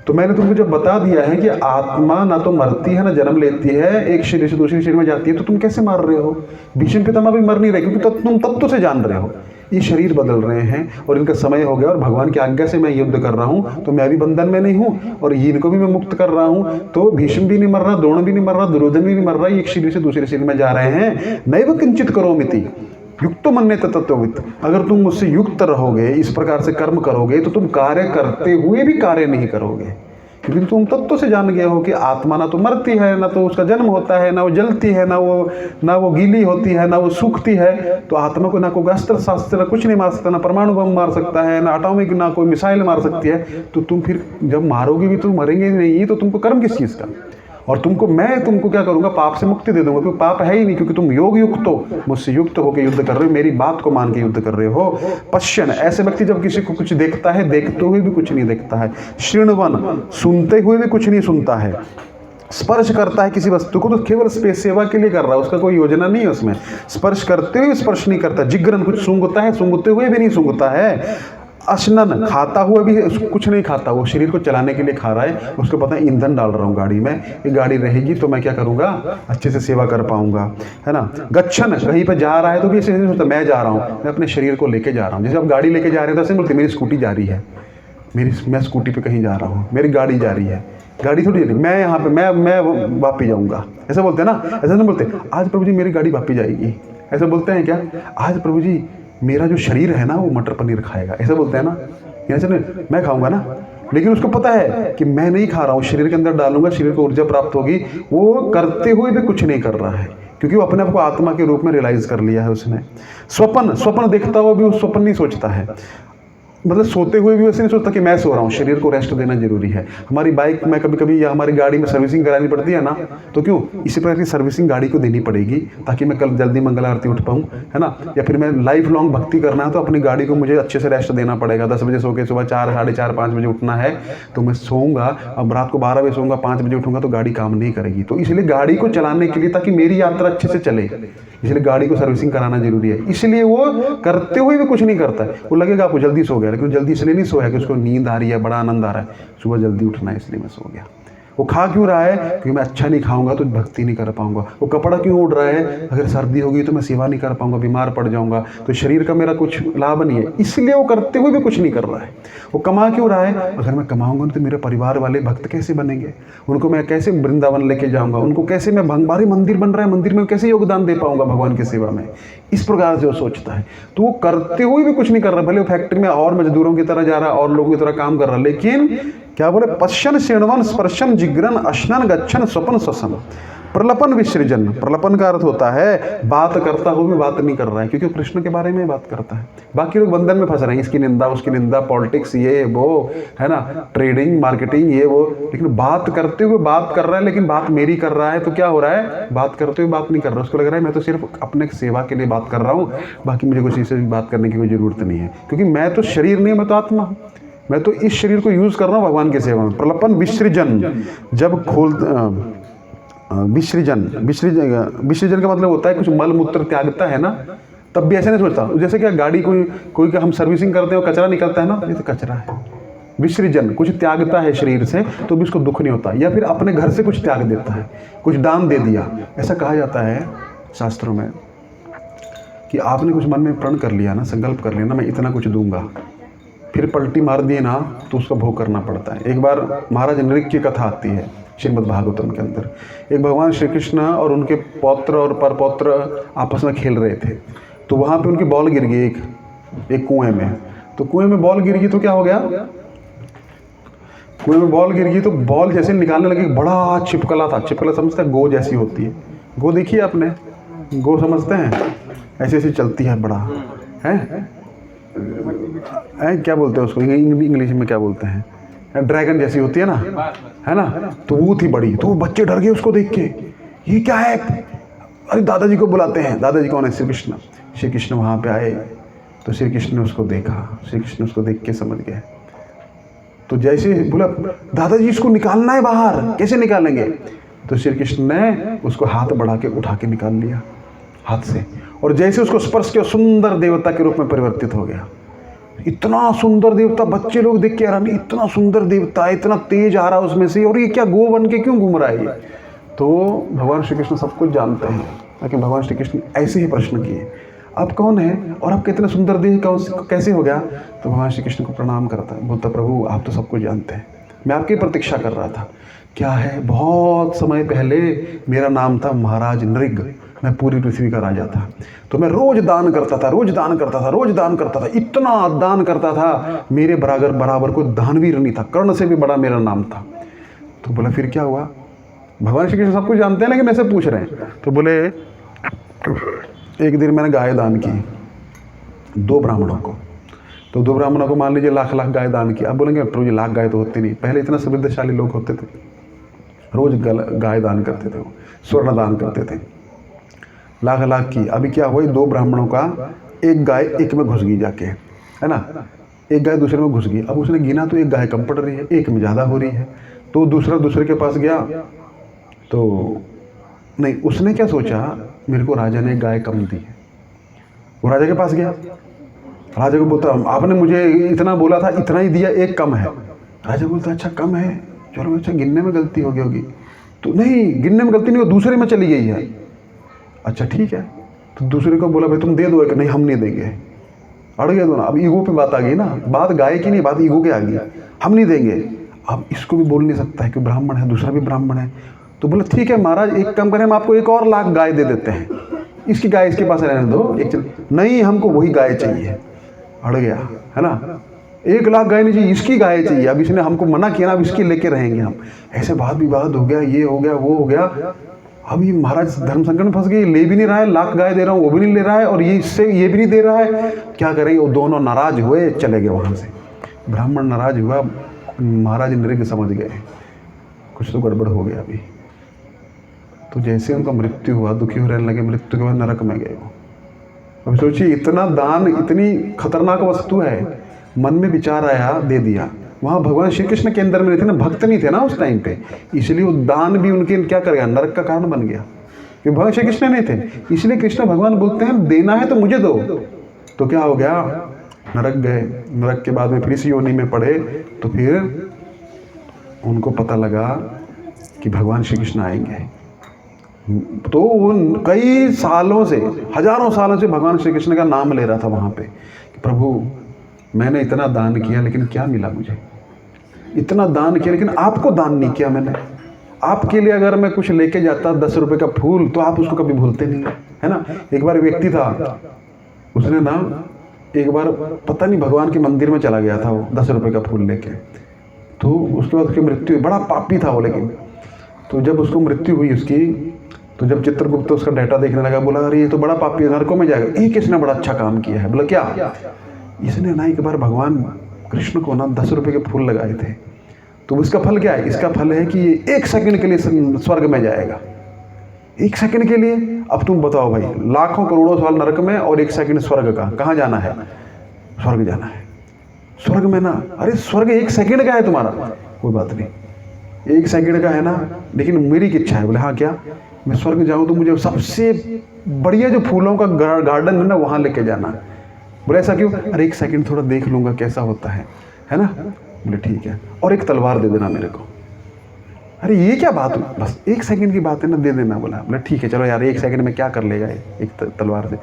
Speaker 1: तो मैंने तुमको जब बता दिया है कि आत्मा ना तो मरती है ना जन्म लेती है, एक शरीर से दूसरे शरीर में जाती है, तो तुम कैसे मार रहे हो? भीष्म पितामह भी मर नहीं रहे, क्योंकि तुम तत्व से जान रहे हो। ये शरीर बदल रहे हैं और इनका समय हो गया और भगवान की आज्ञा से मैं युद्ध कर रहा हूँ, तो मैं भी बंधन में नहीं हूँ और इनको भी मैं मुक्त कर रहा हूँ। तो भीष्म भी नहीं मर रहा, द्रोण भी नहीं मर रहा, दुर्योधन भी नहीं मर रहा, एक शरीर से दूसरे शरीर में जा रहे हैं। नैव किंचित करोमिति युक्तो मन्येत तत्त्ववित्, अगर तुम मुझसे युक्त रहोगे, इस प्रकार से कर्म करोगे, तो तुम कार्य करते हुए भी कार्य नहीं करोगे, क्योंकि तुम तत्व से जान गए हो कि आत्मा ना तो मरती है, ना तो उसका जन्म होता है, ना वो जलती है, ना वो गीली होती है, ना वो सूखती है। तो आत्मा को ना कोई अस्त्र शास्त्र कुछ नहीं मार सकता, ना परमाणु बम मार सकता है, ना एटॉमिक, ना कोई मिसाइल मार सकती है। तो तुम फिर जब मारोगे भी तो मरेंगे नहीं, तो तुमको कर्म किस चीज़ का? और मैं तुमको क्या करूंगा? पाप से मुक्ति दे दूंगा, क्योंकि पाप है ही नहीं, क्योंकि तुम योग युक्त हो, मुझसे युक्त होकर युद्ध कर रहे हो, मेरी बात को मान के युद्ध कर रहे हो। पश्यन, ऐसे व्यक्ति जब किसी को कुछ देखता है, देखते हुए भी कुछ नहीं देखता है। शृण्वन, सुनते हुए भी कुछ नहीं सुनता है। स्पर्श करता है किसी वस्तु को तो केवल स्पेस सेवा के लिए कर रहा है, उसका कोई योजना नहीं है उसमें। स्पर्श करते हुए स्पर्श नहीं करता। जिग्रन, कुछ सूंघता है, सूंघते हुए भी नहीं सूंघता है। अश्नन, खाता हुआ भी कुछ नहीं खाता, वो शरीर को चलाने के लिए खा रहा है, उसको पता है ईंधन डाल रहा हूँ गाड़ी में, ये गाड़ी रहेगी तो मैं क्या करूँगा? अच्छे से सेवा कर पाऊंगा, है ना। गच्छन, कहीं पर जा रहा है तो भी ऐसे नहीं सोचता मैं जा रहा हूँ, मैं अपने शरीर को लेके जा रहा हूँ। जैसे आप गाड़ी लेके जा रहे हैं तो ऐसे बोलते मेरी स्कूटी जा रही है, मैं स्कूटी पर कहीं जा रहा हूँ, मेरी गाड़ी जा रही है। गाड़ी थोड़ी जा रही, मैं यहाँ पे मैं वापी जाऊँगा, ऐसा बोलते हैं ना। ऐसा नहीं बोलते आज प्रभु जी मेरी गाड़ी वापी जाएगी, ऐसा बोलते हैं क्या? आज प्रभु जी मेरा जो शरीर है ना वो मटर पनीर खाएगा, ऐसा बोलते हैं ना। ऐसा नहीं, मैं खाऊंगा ना, लेकिन उसको पता है कि मैं नहीं खा रहा हूँ, शरीर के अंदर डालूंगा, शरीर को ऊर्जा प्राप्त होगी। वो करते हुए भी कुछ नहीं कर रहा है, क्योंकि वो अपने आप को आत्मा के रूप में रियलाइज कर लिया है उसने। स्वप्न देखता हुआ भी वो स्वप्न नहीं सोचता है, मतलब सोते हुए भी वैसे नहीं सोचता कि मैं सो रहा हूँ। शरीर को रेस्ट देना जरूरी है। हमारी बाइक में कभी कभी या हमारी गाड़ी में सर्विसिंग करानी पड़ती है ना, तो क्यों? इसी प्रकार की सर्विसिंग गाड़ी को देनी पड़ेगी ताकि मैं कल जल्दी मंगल आरती उठ पाऊँ, है ना। या फिर मैं लाइफ लॉन्ग भक्ति करना है तो अपनी गाड़ी को मुझे अच्छे से रेस्ट देना पड़ेगा। 10 बजे सो के सुबह 4, साढ़े 4, 5 बजे उठना है, तो मैं सोऊंगा, अब रात को 12 बजे सोऊंगा, 5 बजे उठूंगा तो गाड़ी काम नहीं करेगी। तो इसलिए गाड़ी को चलाने के लिए, ताकि मेरी यात्रा अच्छे से चले, इसलिए गाड़ी को सर्विसिंग कराना जरूरी है। इसलिए वो करते हुए भी कुछ नहीं करता है। वो लगेगा आपको जल्दी सो गया, लेकिन जल्दी इसलिए नहीं सोया कि उसको नींद आ रही है, बड़ा आनंद आ रहा है, सुबह जल्दी उठना है इसलिए मैं सो गया। वो खा क्यों रहा है? क्योंकि मैं अच्छा नहीं खाऊंगा तो भक्ति नहीं कर पाऊंगा। वो कपड़ा क्यों ओढ़ रहा है? अगर सर्दी होगी तो मैं सेवा नहीं कर पाऊंगा, बीमार पड़ जाऊंगा, तो शरीर का मेरा कुछ लाभ नहीं है, इसलिए वो करते हुए भी कुछ नहीं कर रहा है। वो कमा क्यों रहा है? अगर मैं कमाऊंगा तो मेरे परिवार वाले भक्त कैसे बनेंगे, उनको मैं कैसे वृंदावन लेके जाऊंगा, उनको कैसे मैं भंगारी मंदिर बन रहा है, मंदिर में कैसे योगदान दे पाऊंगा भगवान की सेवा में। इस प्रकार से वो सोचता है। तो वो करते हुए भी कुछ नहीं कर रहा, भले वो फैक्ट्री में और मजदूरों की तरह जा रहा है और लोगों की तरह काम कर रहा है, लेकिन क्या बोले? पश्यन शृण्वन स्पर्शन जिग्रन अश्नन गच्छन स्वपन ससन प्रलपन विसृजन। प्रलपन का अर्थ होता है बात करता हुआ भी बात नहीं कर रहा है, क्योंकि कृष्ण के बारे में बात करता है। बाकी लोग बंधन में फंस रहे हैं, इसकी निंदा उसकी निंदा, पॉलिटिक्स ये वो, है ना, ट्रेडिंग मार्केटिंग ये वो, लेकिन बात करते हुए बात कर रहा है, लेकिन बात मेरी कर रहा है। तो क्या हो रहा है? बात करते हुए बात नहीं कर रहा, उसको लग रहा है मैं तो सिर्फ अपने सेवा के लिए बात कर रहा हूँ, बाकी मुझे किसी से बात करने की कोई जरूरत नहीं है, क्योंकि मैं तो शरीर नहीं, मैं तो आत्मा हूँ, मैं तो इस शरीर को यूज कर रहा हूँ भगवान की सेवा में। प्रलपन विसृजन, जब विसर्जन का मतलब होता है कुछ मल मूत्र त्यागता है ना, तब भी ऐसे नहीं सोचता। जैसे क्या गाड़ी कोई हम सर्विसिंग करते हैं, कचरा निकलता है ना, ये तो कचरा है। विसर्जन कुछ त्यागता है शरीर से तो भी उसको दुख नहीं होता, या फिर अपने घर से कुछ त्याग देता है, कुछ दान दे दिया। ऐसा कहा जाता है शास्त्रों में कि आपने कुछ मन में प्रण कर लिया ना, संकल्प कर लिया ना, मैं इतना कुछ दूंगा, फिर पलटी मार दिए ना तो उसका भोग करना पड़ता है। एक बार महाराज नृग की कथा आती है श्रीमद् भागवतम के अंदर। एक भगवान श्री कृष्ण और उनके पौत्र और परपौत्र आपस में खेल रहे थे, तो वहाँ पे उनकी बॉल गिर गई एक कुएं में। तो कुएं में बॉल गिर गई तो क्या हो गया? कुएं में बॉल गिर गई तो बॉल जैसे निकालने लगी, बड़ा छिपकला था। छिपकला समझते हैं, गो जैसी होती है। गो देखिए आपने, गो समझते हैं, ऐसे ऐसे चलती है, बड़ा है, क्या बोलते हैं उसको इंग्लिश में, क्या बोलते हैं, ड्रैगन जैसी होती है ना, है ना। तो वो थी बड़ी, तो बच्चे डर गए उसको देख के, ये क्या है। अरे दादाजी को बुलाते हैं। दादाजी कौन है? श्री कृष्ण। श्री कृष्ण वहाँ पे आए तो श्री कृष्ण ने उसको देखा। श्री कृष्ण उसको देख के समझ गए। तो जैसे बोला, दादाजी इसको निकालना है बाहर, कैसे निकालेंगे? तो श्री कृष्ण ने उसको हाथ बढ़ा के उठा के निकाल लिया हाथ से, और जैसे उसको स्पर्श किया, सुंदर देवता के रूप में परिवर्तित हो गया। इतना सुंदर देवता, बच्चे लोग देख के हैरान, इतना सुंदर देवता, इतना तेज आ रहा उसमें से, और ये क्या गो बन के क्यों घूम रहा है ये? तो भगवान श्री कृष्ण सब कुछ जानते हैं, लेकिन भगवान श्री कृष्ण ऐसे ही प्रश्न किए, आप कौन हैं और आपका इतना सुंदर देह कैसे हो गया? तो भगवान श्री कृष्ण को प्रणाम करता है, बोलता प्रभु आप तो सब कुछ जानते हैं, मैं आपकी प्रतीक्षा कर रहा था। क्या है, बहुत समय पहले मेरा नाम था महाराज नृग, मैं पूरी पृथ्वी का राजा था। तो मैं रोज दान करता था, रोज दान करता था, रोज दान करता था, इतना दान करता था, मेरे बराबर कोई दानवीर नहीं था, कर्ण से भी बड़ा मेरा नाम था। तो बोला फिर क्या हुआ? भगवान श्री कृष्ण सब कुछ जानते हैं लेकिन ऐसे पूछ रहे हैं। तो बोले एक दिन मैंने गाय दान की 2 ब्राह्मणों को। तो 2 ब्राह्मणों को मान लीजिए लाख गाय दान की। अब बोलेंगे प्रभु जी लाख गाय तो होती नहीं, पहले इतना समृद्धशाली लोग होते थे, रोज गाय दान करते थे, वो स्वर्ण दान करते थे, लाख की। अभी क्या हुआ, 2 ब्राह्मणों का एक गाय एक में घुस गई जाके, है ना, एक गाय दूसरे में घुस गई। अब उसने गिना तो एक गाय कम पड़ रही है, एक में ज़्यादा हो रही है। तो दूसरे के पास गया, तो नहीं, उसने क्या सोचा, मेरे को राजा ने गाय कम दी है। वो राजा के पास गया, राजा को बोलता आपने मुझे इतना बोला था, इतना ही दिया, एक कम है। राजा बोलता अच्छा कम है, चलो अच्छा गिनने में गलती हो गई होगी। तो नहीं, गिनने में गलती नहीं, वो दूसरे में चली गई है। अच्छा ठीक है। तो दूसरे को बोला भाई तुम दे दो, कि नहीं हम नहीं देंगे। अड़ गए दोनों। अब ईगो पे बात आ गई ना, बात गाय की नहीं, बात ईगो के आ गई, हम नहीं देंगे। अब इसको भी बोल नहीं सकता है कि ब्राह्मण है, दूसरा भी ब्राह्मण है। तो बोला ठीक है महाराज, एक काम करें, हम आपको एक और लाख गाय दे देते हैं, इसकी गाय इसके पास रहने दो, नहीं हमको वही गाय चाहिए। अड़ गया, है ना, 1 लाख गाय नहीं चाहिए, इसकी गाय चाहिए। अब इसने हमको मना किया ना, अब इसकी लेके रहेंगे हम। ऐसे बात विवाद हो गया, ये हो गया, वो हो गया। अब ये महाराज धर्म संकट में फंस गए, ले भी नहीं रहा है, लाख गाय दे रहा हूँ वो भी नहीं ले रहा है, और ये इससे ये भी नहीं दे रहा है, क्या करेंगे? वो दोनों नाराज हुए, चले गए वहाँ से। ब्राह्मण नाराज हुआ, महाराज नृग समझ गए कुछ तो गड़बड़ हो गया अभी। तो जैसे उनका मृत्यु हुआ, दुखी हो रहने लगे, मृत्यु के बाद नरक में गए वो। अब सोचिए, इतना दान इतनी खतरनाक वस्तु है, मन में विचार आया, दे दिया। वहाँ भगवान श्री कृष्ण के अंदर में थे ना, भक्त नहीं थे ना उस टाइम पे, इसलिए वो दान भी उनके क्या कर गया, नरक का कारण बन गया, क्योंकि भगवान श्री कृष्ण नहीं थे। इसलिए कृष्ण भगवान बोलते हैं देना है तो मुझे दो। तो क्या हो गया, नरक गए। नरक के बाद में फिर इस योनि में पड़े, तो फिर उनको पता लगा कि भगवान श्री कृष्ण आएंगे। तो उन कई सालों से, हजारों सालों से भगवान श्री कृष्ण का नाम ले रहा था वहाँ पे कि प्रभु मैंने इतना दान किया लेकिन क्या मिला मुझे, इतना दान किया लेकिन आपको दान नहीं किया मैंने। आपके लिए अगर मैं कुछ लेके जाता 10 रुपए का फूल, तो आप उसको कभी भूलते नहीं, है ना। एक बार व्यक्ति था, उसने ना एक बार पता नहीं भगवान के मंदिर में चला गया था वो 10 रुपए का फूल लेके। तो उसके बाद उसकी मृत्यु हुई, बड़ा पापी था वो। लेकिन तो जब उसको मृत्यु हुई उसकी, तो जब चित्रगुप्त उसका डाटा देखने लगा, बोला अरे ये तो बड़ा पापी है, नरकों में जाएगा। एक इसने बड़ा अच्छा काम किया है। बोला क्या? इसने ना एक बार भगवान कृष्ण को ना 10 रुपए के फूल लगाए थे। तो इसका फल क्या है? इसका फल है कि ये 1 सेकंड के लिए स्वर्ग में जाएगा, 1 सेकंड के लिए। अब तुम बताओ भाई, लाखों करोड़ों साल नरक में और 1 सेकंड स्वर्ग का, कहाँ जाना है? स्वर्ग जाना है। स्वर्ग में ना, अरे स्वर्ग 1 सेकंड का है तुम्हारा, कोई बात नहीं, 1 सेकंड का है ना, लेकिन मेरी इच्छा है। बोले हाँ क्या? मैं स्वर्ग जाऊँ तो मुझे सबसे बढ़िया जो फूलों का गार्डन है ना, वहाँ लेके जाना। बोले ऐसा क्यों? अरे 1 सेकंड थोड़ा देख लूँगा कैसा होता है ना। बोले ठीक है, और एक तलवार दे देना मेरे को। अरे ये क्या बात हुई, बस 1 सेकंड की बात है ना, दे देना। बोला बोले ठीक है चलो यार, 1 सेकंड में क्या कर लेगा एक तलवार से।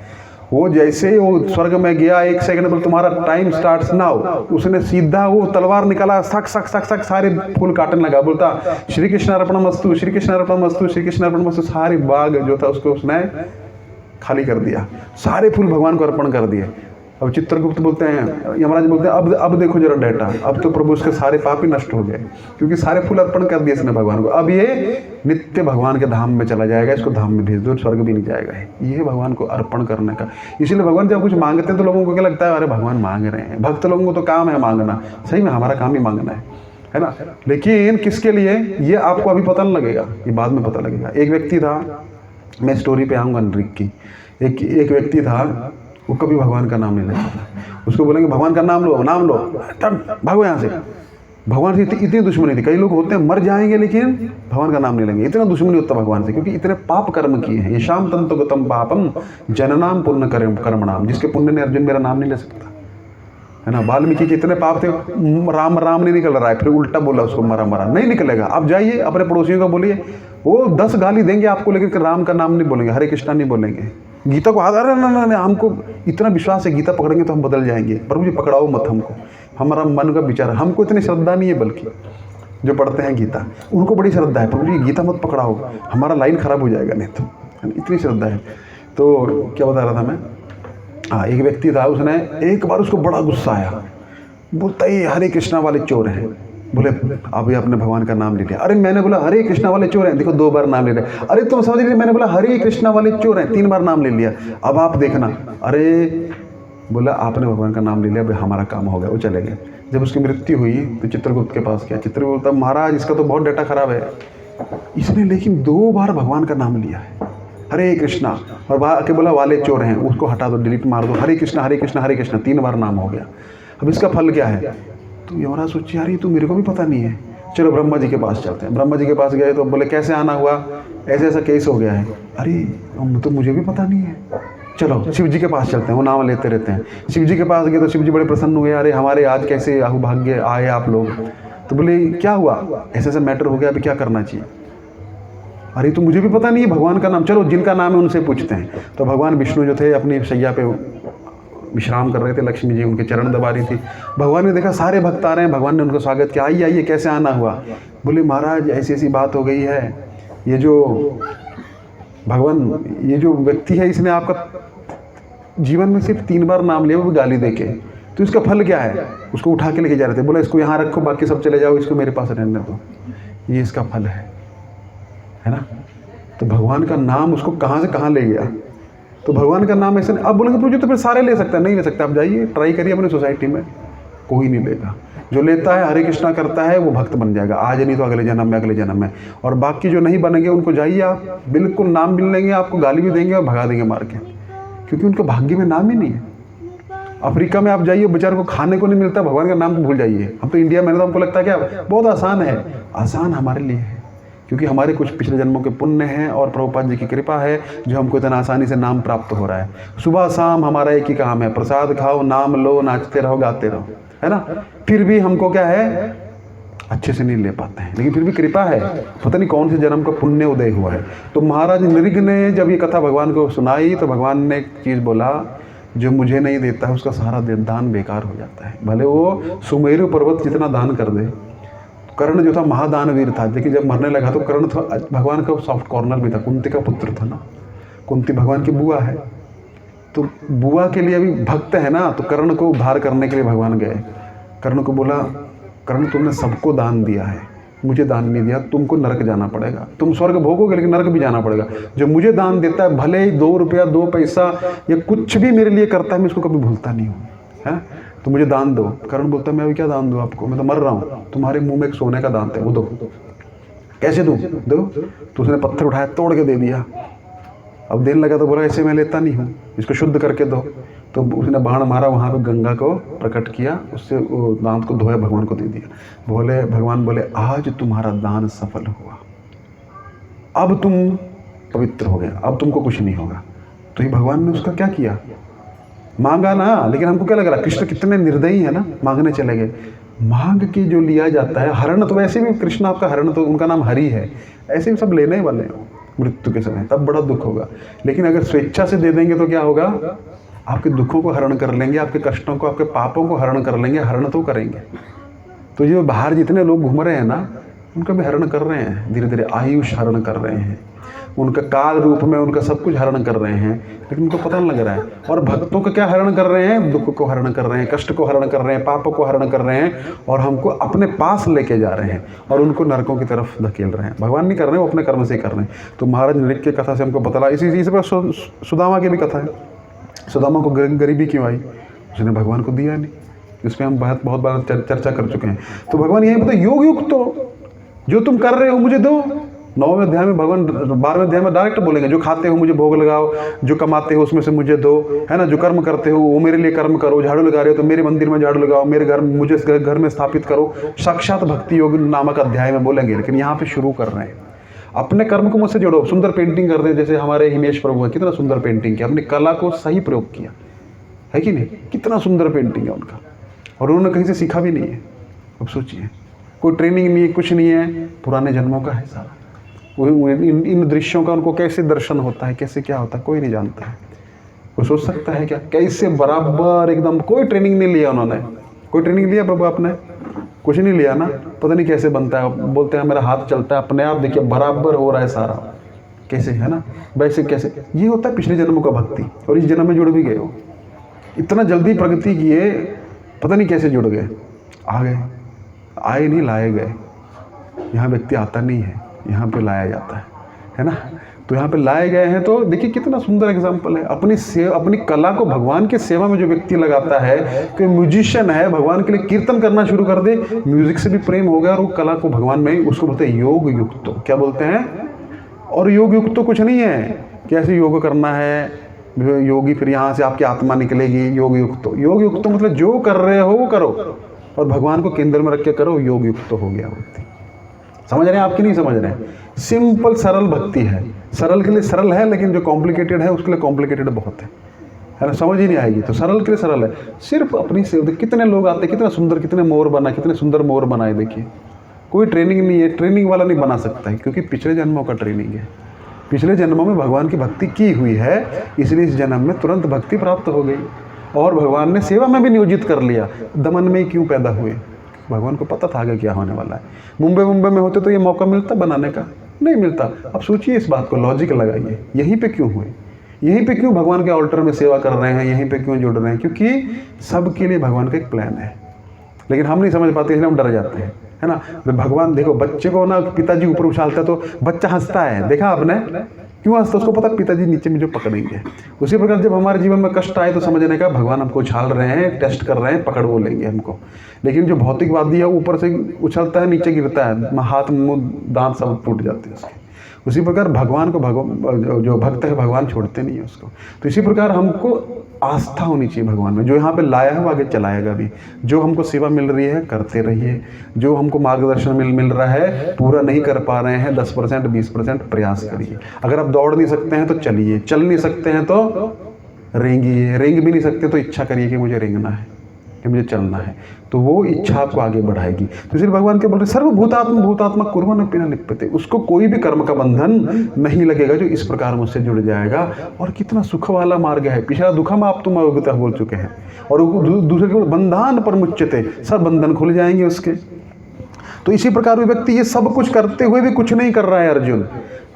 Speaker 1: वो जैसे वो स्वर्ग में गया, 1 सेकंड पर तुम्हारा टाइम स्टार्ट्स नाउ, उसने सीधा वो तलवार निकाला, सक सक सक सक सारे फूल काटने लगा। बोलता श्री कृष्ण अर्पणमस्तु, श्री कृष्ण अर्पणमस्तु, श्री कृष्ण अर्पणमस्तु। सारे बाग जो था उसको उसने खाली कर दिया, सारे फूल भगवान को अर्पण कर दिए। अब चित्रगुप्त बोलते हैं, यमराज बोलते हैं अब देखो जरा डेटा, अब तो प्रभु उसके सारे पाप ही नष्ट हो गए, क्योंकि सारे फूल अर्पण कर दिए इसने भगवान को। अब ये नित्य भगवान के धाम में चला जाएगा, इसको धाम में भेज दो, स्वर्ग भी नहीं जाएगा। ये है भगवान को अर्पण करने का। इसलिए भगवान जब कुछ मांगते हैं तो लोगों को क्या लगता है, अरे भगवान मांग रहे हैं। भक्त लोगों को तो काम है मांगना, सही में हमारा काम ही मांगना है ना। लेकिन किसके लिए, ये आपको अभी पता नहीं लगेगा, ये बाद में पता लगेगा। एक व्यक्ति था, मैं स्टोरी पे आऊँगा नृक की। एक व्यक्ति था, वो कभी भगवान का नाम नहीं लेता था। उसको बोलेंगे भगवान का नाम लो, भागो यहाँ से। भगवान से इतनी दुश्मनी थी। कई लोग होते हैं मर जाएंगे लेकिन भगवान का नाम नहीं लेंगे, इतना दुश्मनी होता भगवान से, क्योंकि इतने पाप कर्म किए हैं। ये शाम तंतु गतम पापम जननाम पुण्य कर्म नाम, जिसके पुण्य ने अर्जुन मेरा नाम नहीं ले सकता, है ना। वाल्मीकि के इतने पाप थे, राम राम नहीं निकल रहा है, फिर उल्टा बोला उसको मरा नहीं निकलेगा। आप जाइए अपने पड़ोसियों को बोलिए, वो 10 गाली देंगे आपको, लेकिन राम का नाम नहीं बोलेंगे, हरे कृष्णा नहीं बोलेंगे। गीता को अरे ना, हमको इतना विश्वास है गीता पकड़ेंगे तो हम बदल जाएंगे। प्रभु जी पकड़ाओ मत हमको, हमारा मन का विचार, हमको इतनी श्रद्धा नहीं है, बल्कि जो पढ़ते हैं गीता उनको बड़ी श्रद्धा है, प्रभु जी गीता मत पकड़ाओ, हमारा लाइन खराब हो जाएगा नहीं तो, इतनी श्रद्धा है। तो क्या बता रहा था मैं, हाँ, एक व्यक्ति था, उसने एक बार उसको बड़ा गुस्सा आया, बोलता ये हरे कृष्णा वाले चोर हैं। बोले अभी आपने भगवान का नाम ले लिया। अरे मैंने बोला हरे कृष्णा वाले चोर हैं, देखो 2 बार नाम ले लिया। अरे तुम समझ लीजिए, मैंने बोला हरे कृष्णा वाले चोर हैं, 3 बार नाम ले लिया, अब आप देखना। अरे बोला आपने भगवान का नाम ले लिया, भाई हमारा काम हो गया। वो चले गए। जब उसकी मृत्यु हुई तो चित्रगुप्त के पास गया। चित्रगुप्त बोलता महाराज इसका तो बहुत डाटा खराब है, इसने लेकिन 2 बार भगवान का नाम लिया है, हरे कृष्णा, और वहाँ आके बोला वाले चोर हैं, उसको हटा दो, डिलीट मार दो, हरे कृष्णा हरे कृष्णा हरे कृष्णा 3 बार नाम हो गया। अब इसका फल क्या है? तो यमराज सोची यार ये तो मेरे को भी पता नहीं है, चलो ब्रह्मा जी के पास चलते हैं। ब्रह्मा जी के पास गए तो बोले कैसे आना हुआ, ऐसे ऐसा केस हो गया है। अरे तो मुझे भी पता नहीं है, चलो शिव जी के पास चलते हैं, वो नाम लेते रहते हैं। शिव जी के पास गए तो शिव जी बड़े प्रसन्न हुए, अरे हमारे आज कैसे भाग्य आए आप लोग। तो बोले क्या हुआ, ऐसे ऐसा मैटर हो गया, अभी क्या करना चाहिए। अरे तो मुझे भी पता नहीं है भगवान का नाम, चलो जिनका नाम है उनसे पूछते हैं। तो भगवान विष्णु जो थे अपनी शैया पे विश्राम कर रहे थे, लक्ष्मी जी उनके चरण दबा रही थी। भगवान ने देखा सारे भक्त आ रहे हैं, भगवान ने उनका स्वागत किया, आइए आइए कैसे आना हुआ। बोले महाराज ऐसी ऐसी बात हो गई है, ये जो भगवान ये जो व्यक्ति है इसने आपका जीवन में सिर्फ 3 बार नाम लिया, वो भी गाली देके, तो इसका फल क्या है। उसको उठा के लेके जा रहे थे, बोला इसको यहाँ रखो, बाकी सब चले जाओ, इसको मेरे पास रहने दो, ये इसका फल है ना। तो भगवान का नाम उसको कहाँ से कहाँ ले गया। तो भगवान का नाम ऐसे, अब बोलेंगे प्रभु जी तो फिर सारे ले सकते हैं, नहीं ले सकते। आप जाइए ट्राई करिए अपनी सोसाइटी में, कोई नहीं लेगा। जो लेता है हरे कृष्णा करता है वो भक्त बन जाएगा, आज नहीं तो अगले जन्म में, अगले जन्म में। और बाकी जो नहीं बनेंगे उनको जाइए आप, बिल्कुल नाम मिल लेंगे, आपको गाली भी देंगे और भगा देंगे मार के, क्योंकि उनके भाग्य में नाम ही नहीं है। अफ्रीका में आप जाइए, बेचारे को खाने को नहीं मिलता, भगवान का नाम तो भूल जाइए। हम तो इंडिया में, तो हमको लगता है क्या बहुत आसान है। आसान हमारे लिए है क्योंकि हमारे कुछ पिछले जन्मों के पुण्य हैं और प्रभुपाद जी की कृपा है जो हमको इतना आसानी से नाम प्राप्त हो रहा है। सुबह शाम हमारा एक ही काम है, प्रसाद खाओ, नाम लो, नाचते रहो, गाते रहो, है ना। फिर भी हमको क्या है, अच्छे से नहीं ले पाते हैं, लेकिन फिर भी कृपा है, पता नहीं कौन से जन्म का पुण्य उदय हुआ है। तो महाराज नृग ने जब ये कथा भगवान को सुनाई तो भगवान ने एक चीज़ बोला, जो मुझे नहीं देता है उसका सारा दान बेकार हो जाता है, भले वो सुमेरु पर्वत जितना दान कर दे। कर्ण जो था महादानवीर था, लेकिन जब मरने लगा तो कर्ण था भगवान का सॉफ्ट कॉर्नर भी था, कुंती का पुत्र था ना, कुंती भगवान की बुआ है, तो बुआ के लिए अभी भक्त है ना, तो कर्ण को उद्धार करने के लिए भगवान गए। कर्ण को बोला, कर्ण तुमने सबको दान दिया है, मुझे दान नहीं दिया, तुमको नरक जाना पड़ेगा, तुम स्वर्ग भोगोगे लेकिन नरक भी जाना पड़ेगा। जो मुझे दान देता है, भले ही 2 रुपया 2 पैसा या कुछ भी मेरे लिए करता है, मैं इसको कभी भूलता नहीं हूँ, है, तो मुझे दान दो। कर्ण बोलता है मैं अभी क्या दान दूँ आपको, मैं तो मर रहा हूँ, तुम्हारे मुंह में एक सोने का दांत है, वो दो। कैसे दूँ, दो। तो उसने पत्थर उठाया, तोड़ के दे दिया। अब देने लगा तो बोला ऐसे मैं लेता नहीं हूँ, इसको शुद्ध करके दो। तो उसने बाण मारा, वहाँ पे गंगा को प्रकट किया, उससे वो दांत को धोया, भगवान को दे दिया। बोले भगवान बोले आज तुम्हारा दान सफल हुआ, अब तुम पवित्र हो गए, अब तुमको कुछ नहीं होगा। तो ये भगवान ने उसका क्या किया, मांगा ना, लेकिन हमको क्या लग रहा, कृष्ण कितने निर्दयी है ना, मांगने चले गए। मांग के जो लिया जाता है, हरण तो वैसे भी कृष्ण आपका हरण, तो उनका नाम हरि है, ऐसे भी सब लेने ही वाले हैं मृत्यु के समय, तब बड़ा दुख होगा। लेकिन अगर स्वेच्छा से दे देंगे तो क्या होगा, आपके दुखों को हरण कर लेंगे, आपके कष्टों को, आपके पापों को हरण कर लेंगे, हरण तो करेंगे। तो जो बाहर जितने लोग घूम रहे हैं ना, उनका भी हरण कर रहे हैं, धीरे धीरे आयुष हरण कर रहे हैं। उनका काल रूप में उनका सब कुछ हरण कर रहे हैं, लेकिन उनको पता नहीं लग रहा है। और भक्तों का क्या हरण कर रहे हैं? दुख को हरण कर रहे हैं, कष्ट को हरण कर रहे हैं, पापों को हरण कर रहे हैं, और हमको अपने पास लेके जा रहे हैं और उनको नरकों की तरफ धकेल रहे हैं। भगवान नहीं कर रहे हैं, वो अपने कर्म से कर रहे हैं। तो महाराज नृत्य की कथा से हमको पता लगा। इसी पर सुदामा की भी कथा है। सुदामा को गरीबी क्यों आई? उसने भगवान को दिया नहीं। इसमें हम बहुत बार चर्चा कर चुके हैं। तो भगवान यही पता, योग युक्त तो जो तुम कर रहे हो मुझे दो। 9वें अध्याय में भगवान 12वें अध्याय में डायरेक्ट बोलेंगे, जो खाते हो मुझे भोग लगाओ, जो कमाते हो उसमें से मुझे दो, है ना। जो कर्म करते हो वो मेरे लिए कर्म करो, झाड़ू लगा रहे हो तो मेरे मंदिर में झाड़ू लगाओ, मेरे घर मुझे घर में स्थापित करो। साक्षात भक्ति योग नामक अध्याय में बोलेंगे। लेकिन यहाँ पे शुरू कर रहे हैं, अपने कर्म को मुझसे जोड़ो। सुंदर पेंटिंग कर रहे हैं, जैसे हमारे हिमेश प्रभु है, कितना सुंदर पेंटिंग किया, अपनी कला को सही प्रयोग किया है कि नहीं। कितना सुंदर पेंटिंग है उनका, और उन्होंने कहीं से सीखा भी नहीं है। अब सोचिए, कोई ट्रेनिंग नहीं है, कुछ नहीं है, पुराने जन्मों का है सारा। इन दृश्यों का उनको कैसे दर्शन होता है, कैसे क्या होता है, कोई नहीं जानता है। कोई सोच सकता है क्या? कैसे बराबर एकदम, कोई ट्रेनिंग नहीं लिया उन्होंने। कोई ट्रेनिंग लिया प्रभु आपने? कुछ नहीं लिया ना। पता नहीं कैसे बनता है, बोलते हैं मेरा हाथ चलता है अपने आप, देखिए बराबर हो रहा है सारा, कैसे, है ना। वैसे कैसे ये होता है? पिछले जन्मों का भक्ति, और इस जन्म में जुड़ भी गए हो। इतना जल्दी प्रगति किए, पता नहीं कैसे जुड़ गए, आ गए। आए नहीं, लाए गए। यहाँ व्यक्ति आता नहीं है, यहाँ पे लाया जाता है ना। तो यहाँ पे लाए गए हैं। तो देखिए कितना सुंदर एग्जाम्पल है। अपनी कला को भगवान के सेवा में जो व्यक्ति लगाता है, कोई म्यूजिशियन है, भगवान के लिए कीर्तन करना शुरू कर दे, म्यूजिक से भी प्रेम हो गया और वो कला को भगवान में, उसको बोलते हैं योग युक्त। क्या बोलते हैं? और योग युक्त तो कुछ नहीं है कि ऐसे योग करना है योगी, फिर यहाँ से आपकी आत्मा निकलेगी। योग युक्त, योग युक्त मतलब जो कर रहे हो वो करो और भगवान को केंद्र में रख के करो, योग युक्त हो गया व्यक्ति। समझ रहे हैं? आपकी नहीं समझ रहे हैं? सिंपल सरल भक्ति है। सरल के लिए सरल है, लेकिन जो कॉम्प्लिकेटेड है उसके लिए कॉम्प्लिकेटेड बहुत है ना। समझ ही नहीं आएगी। तो सरल के लिए सरल है, सिर्फ अपनी सेवा। कितने लोग आते, कितना सुंदर, कितने मोर बना, कितने सुंदर मोर बनाए। देखिए कोई ट्रेनिंग नहीं है, ट्रेनिंग वाला नहीं बना सकता है, क्योंकि पिछले जन्मों का ट्रेनिंग है। पिछले जन्मों में भगवान की भक्ति की हुई है, इसलिए इस जन्म में तुरंत भक्ति प्राप्त हो गई और भगवान ने सेवा में भी नियोजित कर लिया। दमन में क्यों पैदा हुए? भगवान को पता था आगे क्या होने वाला है। मुंबई में होते तो ये मौका मिलता बनाने का? नहीं मिलता। अब सोचिए इस बात को, लॉजिक लगाइए, यहीं पे क्यों हुए, यहीं पे क्यों भगवान के ऑल्टर में सेवा कर रहे हैं, यहीं पे क्यों जुड़ रहे हैं? क्योंकि सबके लिए भगवान का एक प्लान है, लेकिन हम नहीं समझ पाते, इसलिए हम डर जाते हैं, है ना। भगवान देखो, बच्चे को ना पिताजी ऊपर उछालता है तो बच्चा हंसता है, देखा आपने? क्यों हंसता? उसको पता पिताजी नीचे में जो पकड़ेंगे। उसी प्रकार जब हमारे जीवन में कष्ट आए तो समझने का भगवान हमको उछाल रहे हैं, टेस्ट कर रहे हैं, पकड़ वो लेंगे हमको। लेकिन जो भौतिकवादी है ऊपर से उछलता है, नीचे गिरता है, हाथ मुंह दांत सब टूट जाते हैं उसके। उसी प्रकार भगवान को जो भक्त है भगवान छोड़ते नहीं है उसको। तो इसी प्रकार हमको आस्था होनी चाहिए भगवान में। जो यहाँ पे लाया है वो आगे चलाएगा भी। जो हमको सेवा मिल रही है करते रहिए। जो हमको मार्गदर्शन मिल रहा है, पूरा नहीं कर पा रहे हैं 10% 20% प्रयास करिए। अगर आप दौड़ नहीं सकते हैं तो चलिए, चल नहीं सकते हैं तो रेंगिए, रेंग भी नहीं सकते तो इच्छा करिए कि मुझे रेंगना है, कि मुझे चलना है। तो वो इच्छा आपको आगे बढ़ाएगी। तो इसलिए भगवान के बोल रहे सर्वभूतात्म भूतात्मा कुर्वन् अपि न लिप्यते। उसको कोई भी कर्म का बंधन नहीं लगेगा जो इस प्रकार मुझसे जुड़ जाएगा। और कितना सुख वाला मार्ग है। पिछला दुखम आप तुम अवगतः बोल चुके हैं। और दूसरे के बंधन पर मुच्यते, सब बंधन खुल जाएंगे उसके। तो इसी प्रकार व्यक्ति ये सब कुछ करते हुए भी कुछ नहीं कर रहा है अर्जुन।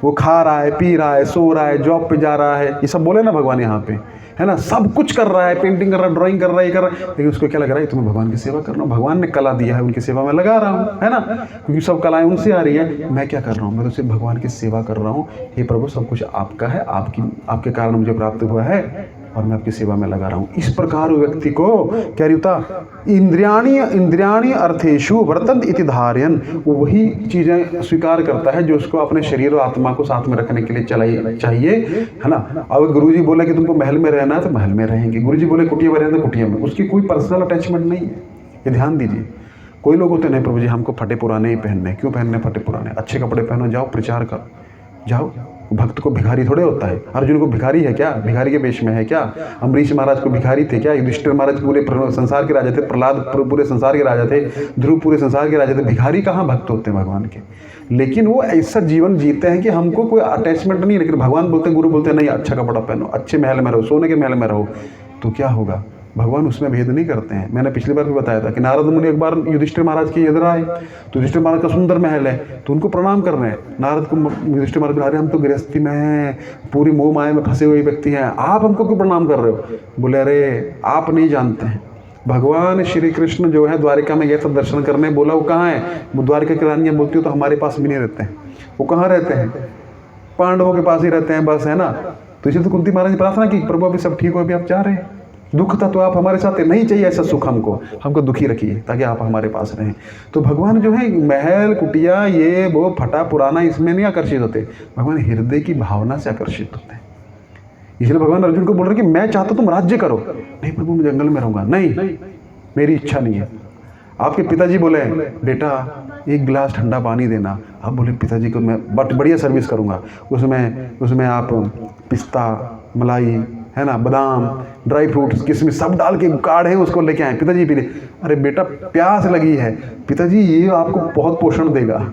Speaker 1: वो खा रहा है, पी रहा है, सो रहा है, जॉब पे जा रहा है, ये सब बोले ना भगवान यहाँ पे, है ना। सब कुछ कर रहा है, पेंटिंग कर रहा है, ड्राइंग कर रहा है, ये कर रहा है, लेकिन उसको क्या लग रहा है? तुम्हें भगवान की सेवा कर रहा हूँ, भगवान ने कला दिया है, उनकी सेवा में लगा रहा हूँ, है ना। क्योंकि सब कलाएं उनसे आ रही है। मैं क्या कर रहा हूँ? मैं तो सिर्फ भगवान की सेवा कर रहा हूँ। हे प्रभु, सब कुछ आपका है, आपके कारण मुझे प्राप्त हुआ है और मैं आपकी सेवा में लगा रहा हूँ। इस प्रकार व्यक्ति को क्या होता? इंद्रियाणी अर्थेषु वर्तन्त इति धारयन्। वो वही चीज़ें स्वीकार करता है जो उसको अपने शरीर और आत्मा को साथ में रखने के लिए चाहिए, है ना। अगर गुरुजी बोले कि तुमको महल में रहना है तो महल में रहेंगे, गुरुजी बोले कुटिया में रहना तो कुटिया में। उसकी कोई पर्सनल अटैचमेंट नहीं है, ये ध्यान दीजिए। कोई लोग होते नहीं, प्रभु जी हमको फटे पुराने ही पहनने। क्यों पहनने फटे पुराने? अच्छे कपड़े पहनो, जाओ प्रचार करो, जाओ। भक्त को भिखारी थोड़े होता है। अर्जुन को भिखारी है क्या? भिखारी के वेश में है क्या? अम्बरीश महाराज को भिखारी थे क्या? युधिष्ठिर महाराज पूरे संसार के राजा थे, प्रहलाद पूरे संसार के राजा थे, ध्रुव पूरे संसार के राजा थे। भिखारी कहाँ भक्त होते हैं भगवान के? लेकिन वो ऐसा जीवन जीते हैं कि हमको कोई अटैचमेंट नहीं है। लेकिन भगवान बोलते हैं, गुरु बोलते हैं नहीं, अच्छा कपड़ा पहनो, अच्छे महल में रहो, सोने के महल में रहो। तो क्या होगा? भगवान उसमें भेद नहीं करते हैं। मैंने पिछली बार भी बताया था कि नारद मुनि एक बार युधिष्ठिर महाराज के इधर आए, तो युधिष्ठिर महाराज का सुंदर महल है, तो उनको प्रणाम कर रहे हैं। नारद को युधिष्ठिर महाराज बोले, अरे हम तो गृहस्थी में हैं, पूरी मोह माया में फंसे हुए व्यक्ति हैं, आप हमको क्यों प्रणाम कर रहे हो? बोले, अरे आप नहीं जानते हैं, भगवान श्री कृष्ण जो है द्वारिका में गए थे दर्शन करने, बोला वो कहाँ है? वो द्वारिका की रानियाँ बोलती हो तो हमारे पास भी नहीं रहते हैं। वो कहाँ रहते हैं? पांडवों के पास ही रहते हैं बस, है ना। तो इसलिए तो कुंती महाराज ने प्रार्थना की, प्रभु अभी सब ठीक हो, अभी आप जा रहे हैं, दुख था तो आप हमारे साथ नहीं चाहिए ऐसा सुख, हमको दुखी रखिए ताकि आप हमारे पास रहें। तो भगवान जो है महल कुटिया ये वो फटा पुराना इसमें नहीं आकर्षित होते, भगवान हृदय की भावना से आकर्षित होते हैं। इसलिए भगवान अर्जुन को बोल रहे कि मैं चाहता तुम राज्य करो। नहीं प्रभु मैं जंगल में रहूंगा, नहीं मेरी इच्छा नहीं है। आपके पिताजी बोले बेटा एक गिलास ठंडा पानी देना, आप बोले पिताजी को मैं बढ़िया सर्विस करूंगा, उसमें आप पिस्ता मलाई है ना, बादाम ड्राई फ्रूट्स किशमिश सब डाल के काढ़े उसको लेके आए, पिताजी पी ले। अरे बेटा प्यास लगी है, पिताजी ये आपको बहुत पोषण देगा,